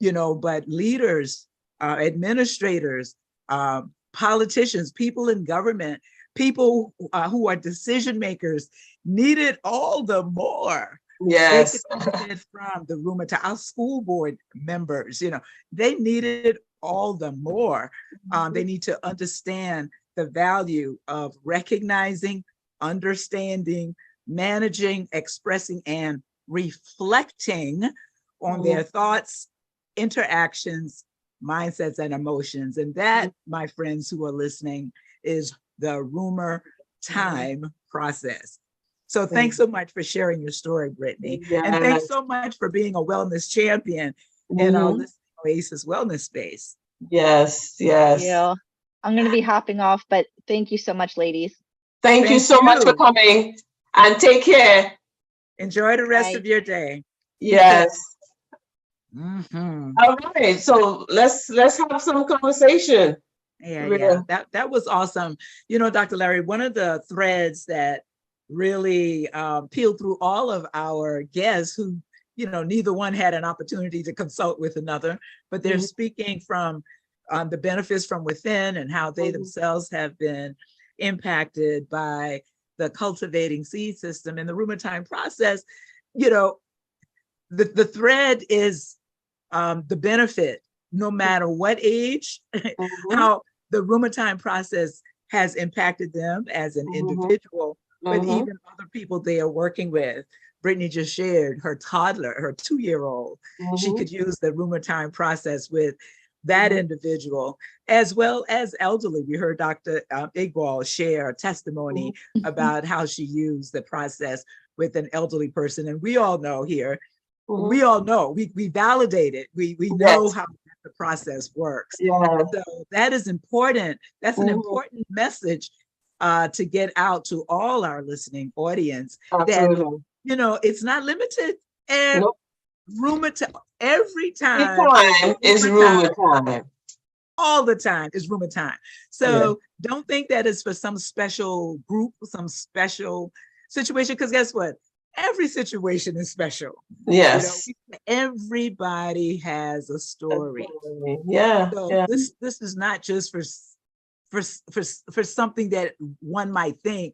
S3: But leaders, administrators, politicians, people in government, people who are decision makers need it all the more. They could benefit from the RUMERTIME. Our school board members, they need it all the more. They need to understand the value of recognizing, understanding, managing, expressing, and reflecting on their thoughts, interactions, mindsets, and emotions. And that, my friends who are listening, is the RUMERTIME process. So thanks so much for sharing your story, Brittany. And thanks so much for being a wellness champion in our Listening Oasis wellness space.
S2: Yes,
S8: Thank
S2: yes.
S8: you. I'm going to be hopping off, but thank you so much, ladies.
S2: Thank you so much for coming, and take care.
S3: Enjoy the rest
S8: Bye.
S3: of your day.
S2: Yes.
S3: Mm-hmm.
S2: All right. So let's have some conversation.
S3: Yeah. That was awesome. You know, Dr. Larry, one of the threads that really peeled through all of our guests who, you know, neither one had an opportunity to consult with another, but they're speaking from the benefits from within and how they themselves have been impacted by the cultivating seed system and the RUMERTIME process. You know, the thread is the benefit, no matter what age, how the RUMERTIME process has impacted them as an individual, but even other people they are working with. Brittany just shared her toddler, her 2-year-old. She could use the RUMERTIME process with that individual, as well as elderly. We heard Dr. Igwal share a testimony about how she used the process with an elderly person. And we all know here, we all know, we validate it. We know how the process works. So that is important. That's an important message to get out to all our listening audience. That, you know, it's not limited. And RUMERTIME, every time
S2: is RUMERTIME.
S3: All the time is RUMERTIME. So don't think that it's for some special group, some special situation, because guess what? Every situation is special.
S2: Yes.
S3: You know, everybody has a story.
S2: So
S3: this is not just for something that one might think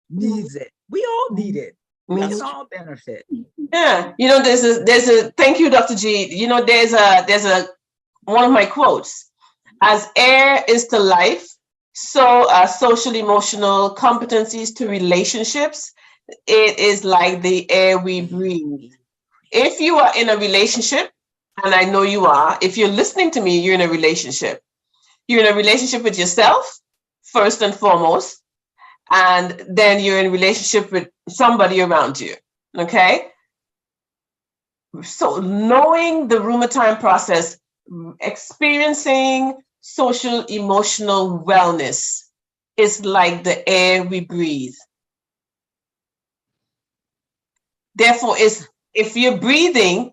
S3: needs it. We all need it. We can all benefit.
S2: Yeah. You know, there's a thank you, Dr. G. You know, there's a one of my quotes. As air is to life, so are social emotional competencies to relationships. It is like the air we breathe. If you are in a relationship, and I know you are, if you're listening to me, you're in a relationship. You're in a relationship with yourself, first and foremost, and then you're in a relationship with somebody around you, okay? So knowing the RUMERTIME process, experiencing social emotional wellness is like the air we breathe. Therefore, if you're breathing,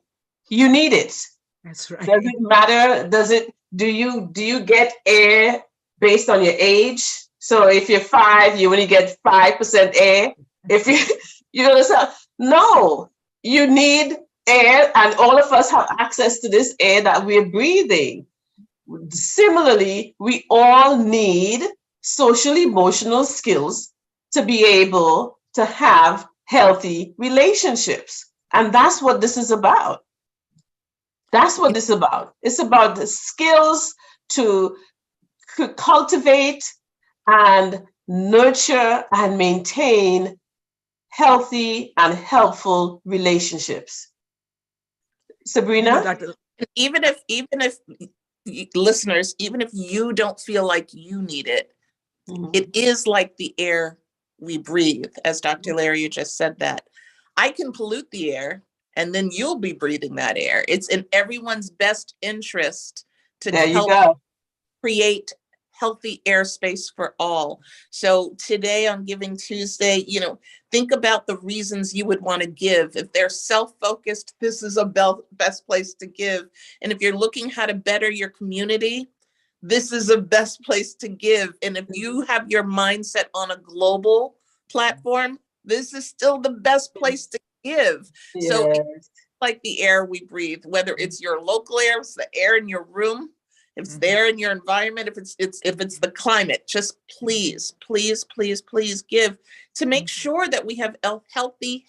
S2: you need it.
S3: That's right.
S2: Does it matter? Do you get air based on your age? So if you're 5, you only get 5% air. If you understand, no, you need air, and all of us have access to this air that we're breathing. Similarly, we all need social emotional skills to be able to have healthy relationships. And that's what this is about. That's what this is about. It's about the skills to cultivate and nurture and maintain healthy and helpful relationships. Sabrina?
S3: You know, Dr.
S5: Even if listeners, even if you don't feel like you need it, it is like the air we breathe, as Dr. Larry just said that. I can pollute the air and then you'll be breathing that air. It's in everyone's best interest to help create healthy airspace for all. So today on Giving Tuesday, you know, think about the reasons you would want to give. If they're self-focused, this is a best place to give. And if you're looking how to better your community, this is the best place to give. And if you have your mindset on a global platform, this is still the best place to give. Yes. So it's like the air we breathe, whether it's your local air, it's the air in your room, if it's there in your environment, if it's the climate, just please give to make sure that we have healthy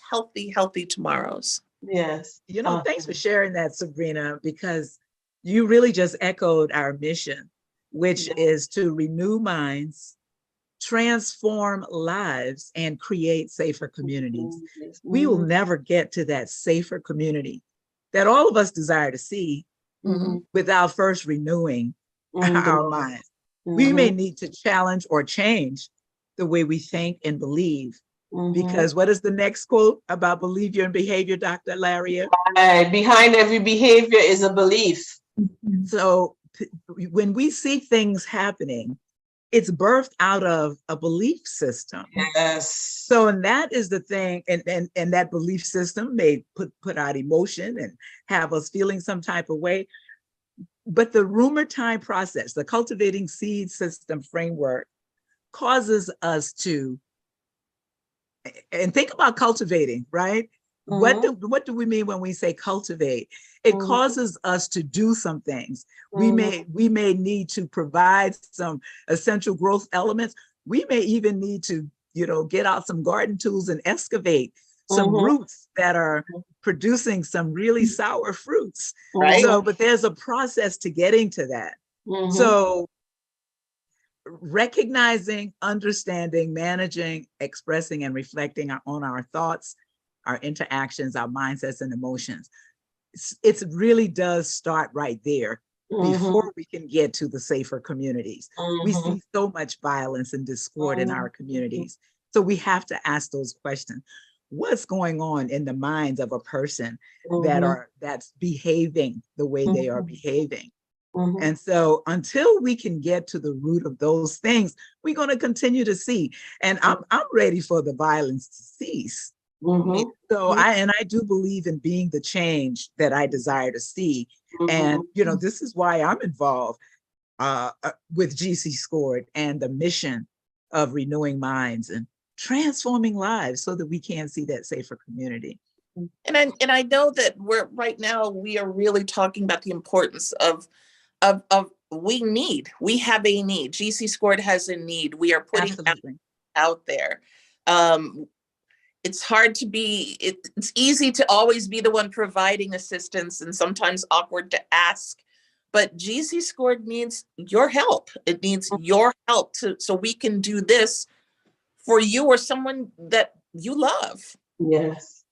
S5: tomorrows.
S2: Yes.
S3: You know, thanks for sharing that, Sabrina, because you really just echoed our mission, which is to renew minds, transform lives, and create safer communities. We will never get to that safer community that all of us desire to see without first renewing our minds. We may need to challenge or change the way we think and believe, Because what is the next quote about behavior and behavior, Dr. Laria?
S2: Right. Behind every behavior is a belief.
S3: So when we see things happening, it's birthed out of a belief system.
S2: Yes.
S3: So, and that is the thing, and that belief system may put out emotion and have us feeling some type of way. But the RUMERTIME process, the cultivating seed system framework, causes us to, and think about cultivating, right? What do we mean when we say cultivate? It causes us to do some things. We may need to provide some essential growth elements. We may even need to, get out some garden tools and excavate some roots that are producing some really sour fruits.
S5: Right.
S3: So, but there's a process to getting to that. So recognizing, understanding, managing, expressing, and reflecting on our thoughts, our interactions, our mindsets, and emotions. It really does start right there before we can get to the safer communities. We see so much violence and discord in our communities. So we have to ask those questions. What's going on in the minds of a person that's behaving the way they are behaving? And so until we can get to the root of those things, we're going to continue to see. And I'm ready for the violence to cease. So I do believe in being the change that I desire to see. And, this is why I'm involved with GC Scored and the mission of renewing minds and transforming lives so that we can see that safer community.
S5: And I know that right now we are really talking about the importance of we have a need. GC Scored has a need. We are putting out there. It's hard to it's easy to always be the one providing assistance and sometimes awkward to ask, but GC Scored needs your help. It needs your help so we can do this for you or someone that you love.
S2: Yes.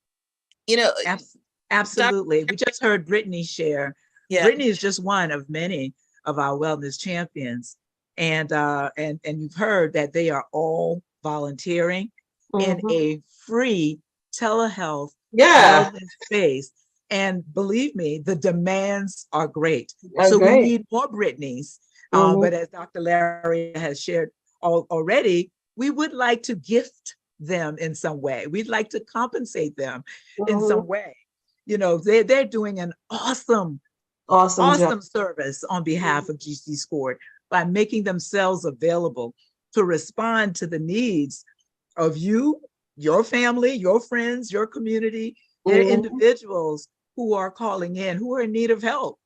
S3: Absolutely. We just heard Brittany share. Yeah. Brittany is just one of many of our wellness champions. And you've heard that they are all volunteering in a free telehealth wellness space. And believe me, the demands are great. We need more Brittany's. But as Dr. Larry has shared already, we would like to gift them in some way. We'd like to compensate them in some way. They're doing an awesome service on behalf of GC Scored by making themselves available to respond to the needs of you, your family, your friends, your community, and individuals who are calling in, who are in need of help.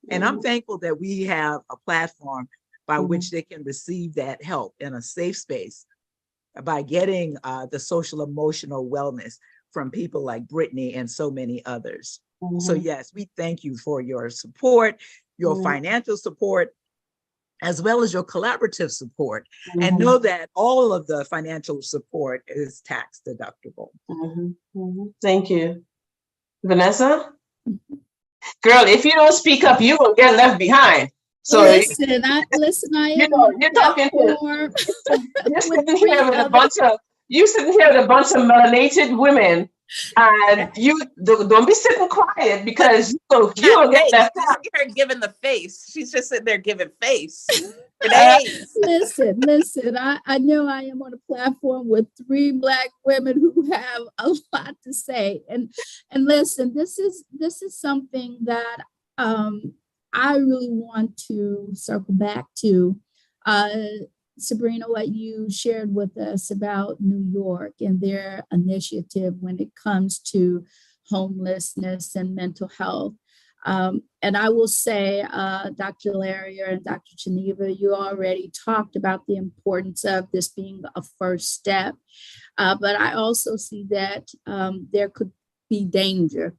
S3: And I'm thankful that we have a platform by which they can receive that help in a safe space by getting the social emotional wellness from people like Brittany and so many others. So yes, we thank you for your support, your financial support, as well as your collaborative support. And know that all of the financial support is tax deductible.
S2: Thank you. Vanessa? Girl, if you don't speak up, you will get left behind. So
S4: listen, I am
S2: you're talking to you're sitting here with a bunch of melanated women, and you don't be sitting quiet because you will get left out.
S5: Her giving the face. She's just sitting there giving face.
S4: Listen, I know I am on a platform with 3 Black women who have a lot to say. And listen, this is something that I really want to circle back to. Sabrina, what you shared with us about New York and their initiative when it comes to homelessness and mental health. And I will say, Dr. Laria and Dr. Geneva, you already talked about the importance of this being a first step. But I also see that there could be danger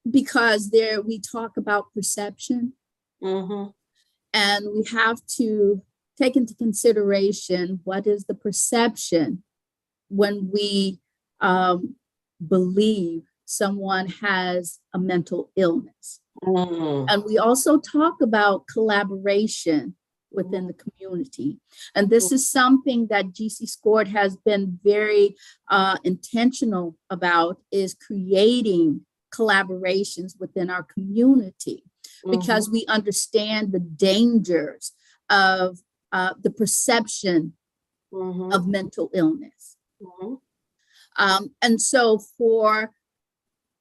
S4: because we talk about perception. And we have to take into consideration what is the perception when we believe someone has a mental illness. And we also talk about collaboration within the community. And this is something that GC Scored has been very intentional about, is creating collaborations within our community, because we understand the dangers of the perception of mental illness. And so for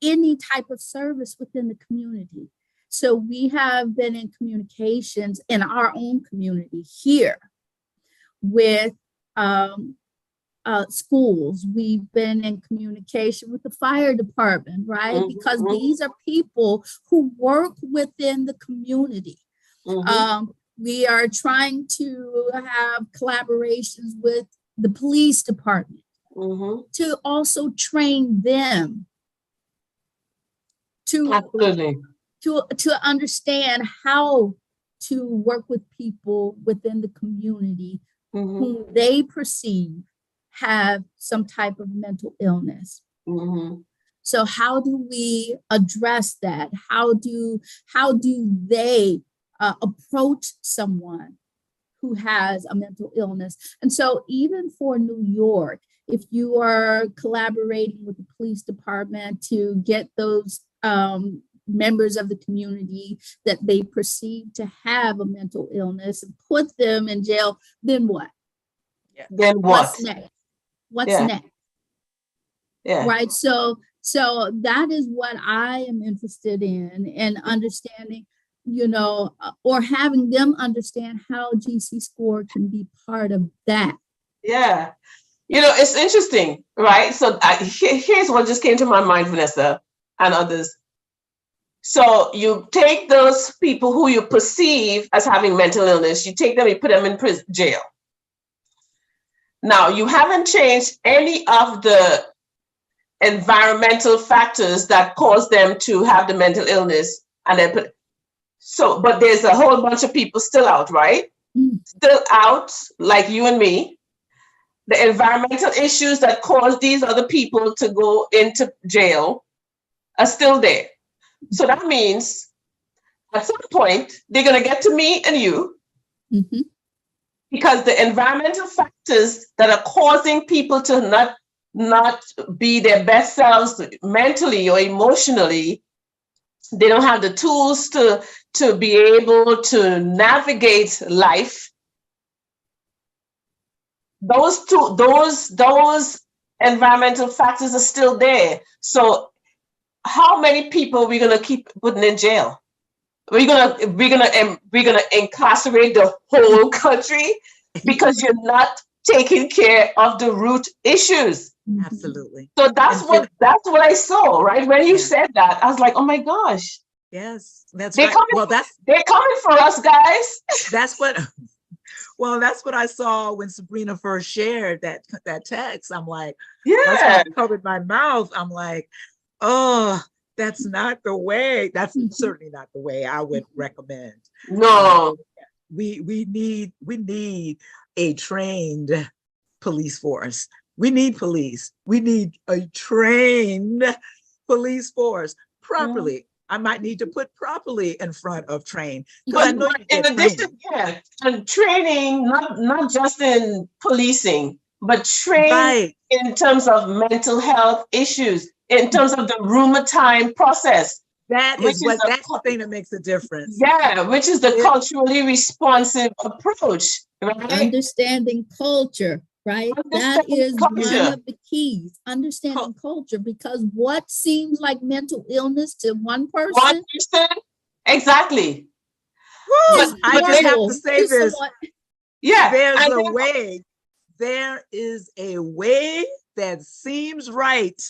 S4: any type of service within the community, so we have been in communications in our own community here with schools. We've been in communication with the fire department, right? Because these are people who work within the community. We are trying to have collaborations with the police department to also train them to understand how to work with people within the community whom they perceive have some type of mental illness. So how do we address that? How do they approach someone who has a mental illness? And so even for New York, if you are collaborating with the police department to get those members of the community that they perceive to have a mental illness and put them in jail, then what?
S2: Then what?
S4: What's next? What's next? Right. So that is what I am interested in understanding, or having them understand how GC Score can be part of that.
S2: Yeah. It's interesting, right? So here's what just came to my mind, Vanessa and others. So you take those people who you perceive as having mental illness, you take them, you put them in prison, jail. Now, you haven't changed any of the environmental factors that cause them to have the mental illness, and then but there's a whole bunch of people still out, right? Still out, like you and me. The environmental issues that cause these other people to go into jail are still there. So that means at some point they're going to get to me and you, because the environmental factors that are causing people to not be their best selves mentally or emotionally, they don't have the tools to be able to navigate life. Those environmental factors are still there. So how many people are we gonna keep putting in jail? We're gonna incarcerate the whole country because you're not taking care of the root issues.
S3: Absolutely.
S2: So that's what I saw, right? When you said that, I was like, oh my gosh.
S3: Yes, that's
S2: they're
S3: right.
S2: Coming, they're coming for us, guys.
S3: That's what I saw when Sabrina first shared that text. I'm like, that's why I covered my mouth. I'm like, oh, that's not the way. That's certainly not the way I would recommend.
S2: No.
S3: We need a trained police force. We need police. We need a trained police force properly. I might need to put properly in front of train.
S2: But in addition, and training, not just in policing, but training in terms of mental health issues, in terms of the RUMERTIME process.
S3: That's the thing that makes a difference.
S2: Yeah, which is the culturally responsive approach, right?
S4: Understanding culture, right? That is one of the keys, understanding culture, because what seems like mental illness to one person.
S2: Exactly.
S3: But I just have to say this. There is a way that seems right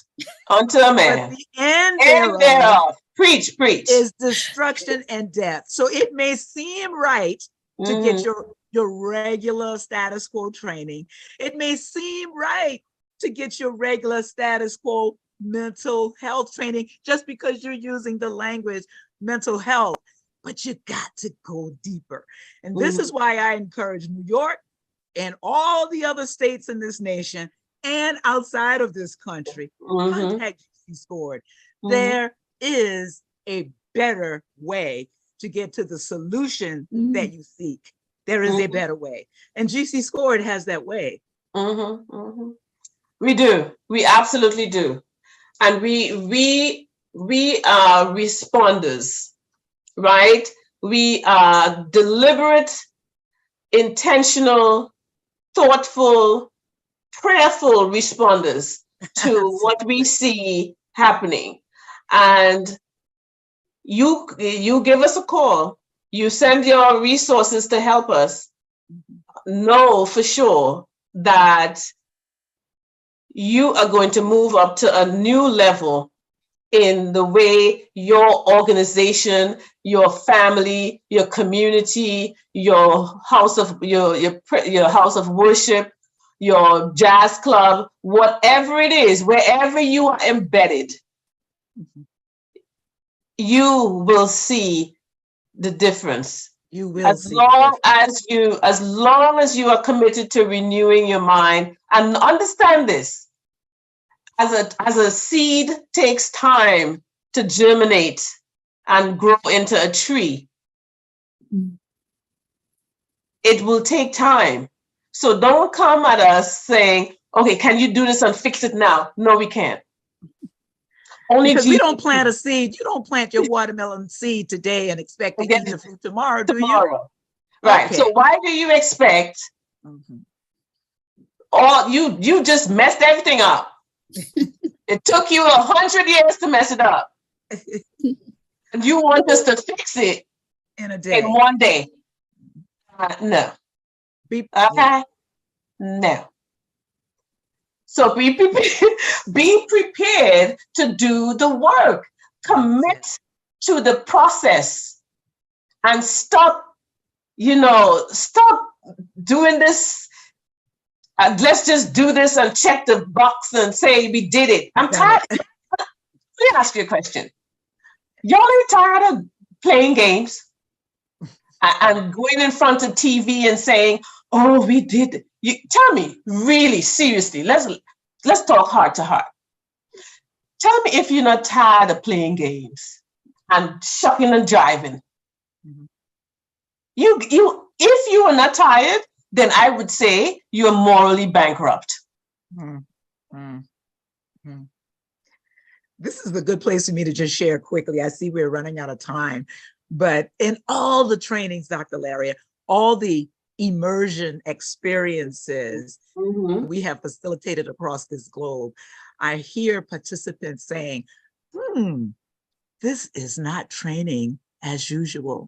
S2: unto a man.
S3: But the end thereof, preach, is destruction and death. So it may seem right to get your regular status quo training. It may seem right to get your regular status quo mental health training just because you're using the language mental health, but you got to go deeper. And this is why I encourage New York and all the other states in this nation and outside of this country, contact GC Scored. There is a better way to get to the solution that you seek. There is a better way. And GC Scored has that way.
S2: We do. We absolutely do. And we are responders, right? We are deliberate, intentional, thoughtful, prayerful responders to what we see happening. And you give us a call, you send your resources to help us. Know for sure that you are going to move up to a new level in the way your organization, your family, your community, your house of house of worship, your jazz club, whatever it is, wherever you are embedded, you will see the difference. You will as long as you are committed to renewing your mind. And understand this, as a seed takes time to germinate and grow into a tree, it will take time. So don't come at us saying, okay, can you do this and fix it now? No, we can't.
S3: Only because we don't plant a seed. You don't plant your watermelon seed today and expect to eat the fruit tomorrow, do you?
S2: Right. Okay. So why do you expect you just messed everything up? It took you 100 years to mess it up. And you want us to fix it
S3: in a day,
S2: in one day. No. Okay? No. So be prepared to do the work. Commit to the process and stop doing this. Let's just do this and check the box and say we did it. I'm tired. Let me ask you a question. Y'all ain't tired of playing games and going in front of TV and saying, oh, we did it. You tell me, really, seriously, let's talk heart to heart. Tell me if you're not tired of playing games and shucking and driving. If you are not tired, then I would say you're morally bankrupt.
S3: This is a good place for me to just share quickly. I see we're running out of time, but in all the trainings, Dr. Laria, all the immersion experiences we have facilitated across this globe, I hear participants saying, this is not training as usual.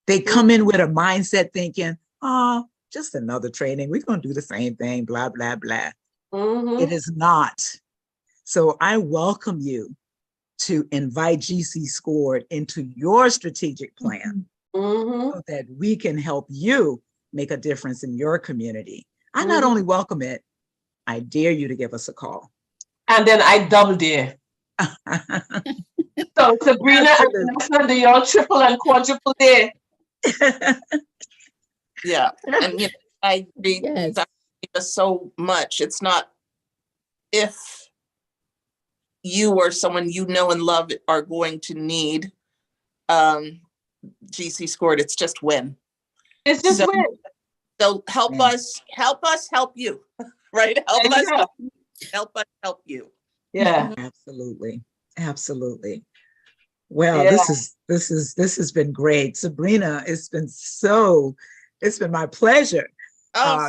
S3: They come in with a mindset thinking, oh, just another training. We're going to do the same thing, blah, blah, blah. It is not. So I welcome you to invite GC Scored into your strategic plan so that we can help you make a difference in your community. I not only welcome it, I dare you to give us a call.
S2: And then I double dare. So Sabrina and Vanessa, do y'all triple and quadruple dare?
S5: Yeah, and I agree so much. It's not if you or someone you know and love are going to need GC Scored. It's just when.
S2: It's just when.
S5: So help us help you, right? Help us help you.
S2: Yeah,
S3: absolutely. Well, this has been great, Sabrina. It's been my pleasure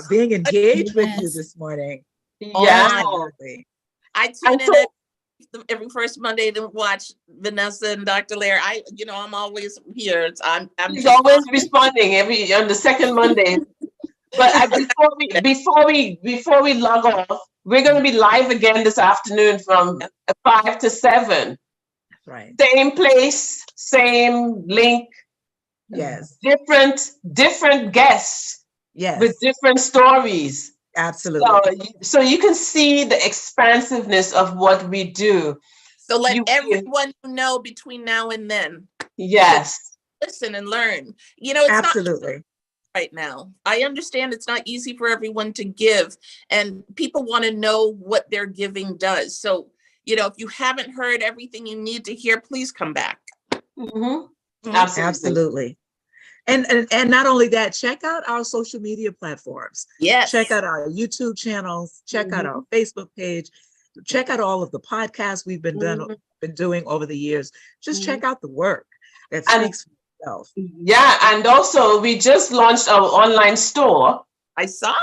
S3: being engaged with you this morning.
S2: Yeah,
S5: I tune in every first Monday to watch Vanessa and Dr. Lair. I'm always here.
S2: She's always responding on the second Monday. But before we log off, we're going to be live again this afternoon from 5 to 7.
S3: Right.
S2: Same place, same link.
S3: Yes.
S2: Different guests.
S3: Yes.
S2: With different stories.
S3: Absolutely.
S2: So you can see the expansiveness of what we do.
S5: So let everyone know between now and then.
S2: Yes.
S5: Listen and learn. It's
S3: absolutely.
S5: Not right now. I understand it's not easy for everyone to give, and people want to know what their giving does. So, if you haven't heard everything you need to hear, please come back.
S3: Absolutely. And not only that, check out our social media platforms.
S5: Yes.
S3: Check out our YouTube channels, check out our Facebook page, check out all of the podcasts we've been doing over the years. Just check out the work that speaks for itself.
S2: Yeah, and also we just launched our online store.
S5: I saw.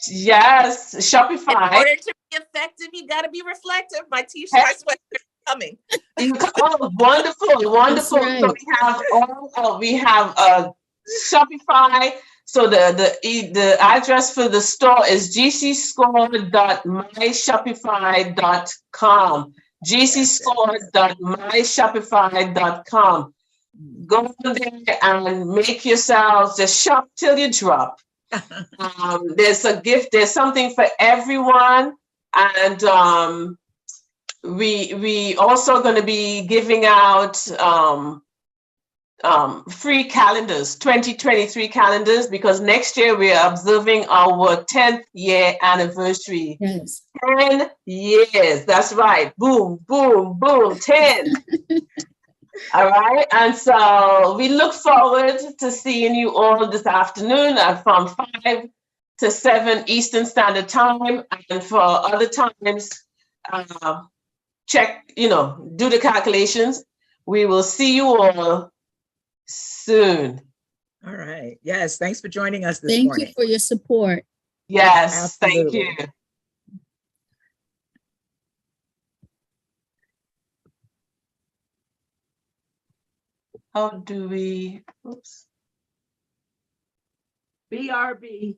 S2: Yes, Shopify.
S5: In order to be effective, you got to be reflective. My t-shirt, my sweatshirt coming.
S2: Oh, wonderful, wonderful.
S4: Right.
S2: So we have Shopify. So the address for the store is gcscore.myshopify.com. gcscore.myshopify.com. Go there and make yourselves just shop till you drop. There's a gift, there's something for everyone. And we also going to be giving out free calendars, 2023 calendars, because next year we are observing our 10th year anniversary.
S4: Yes.
S2: 10 years, that's right. Boom, boom, boom, 10. All right, and so we look forward to seeing you all this afternoon from 5 to 7 Eastern Standard Time, and for other times, check, do the calculations. We will see you all soon.
S3: All right. Yes. Thanks for joining us this
S4: Thank
S3: morning.
S4: you for your support.
S2: Yes,
S3: Absolutely.
S2: thank you. How do we, oops.
S3: BRB.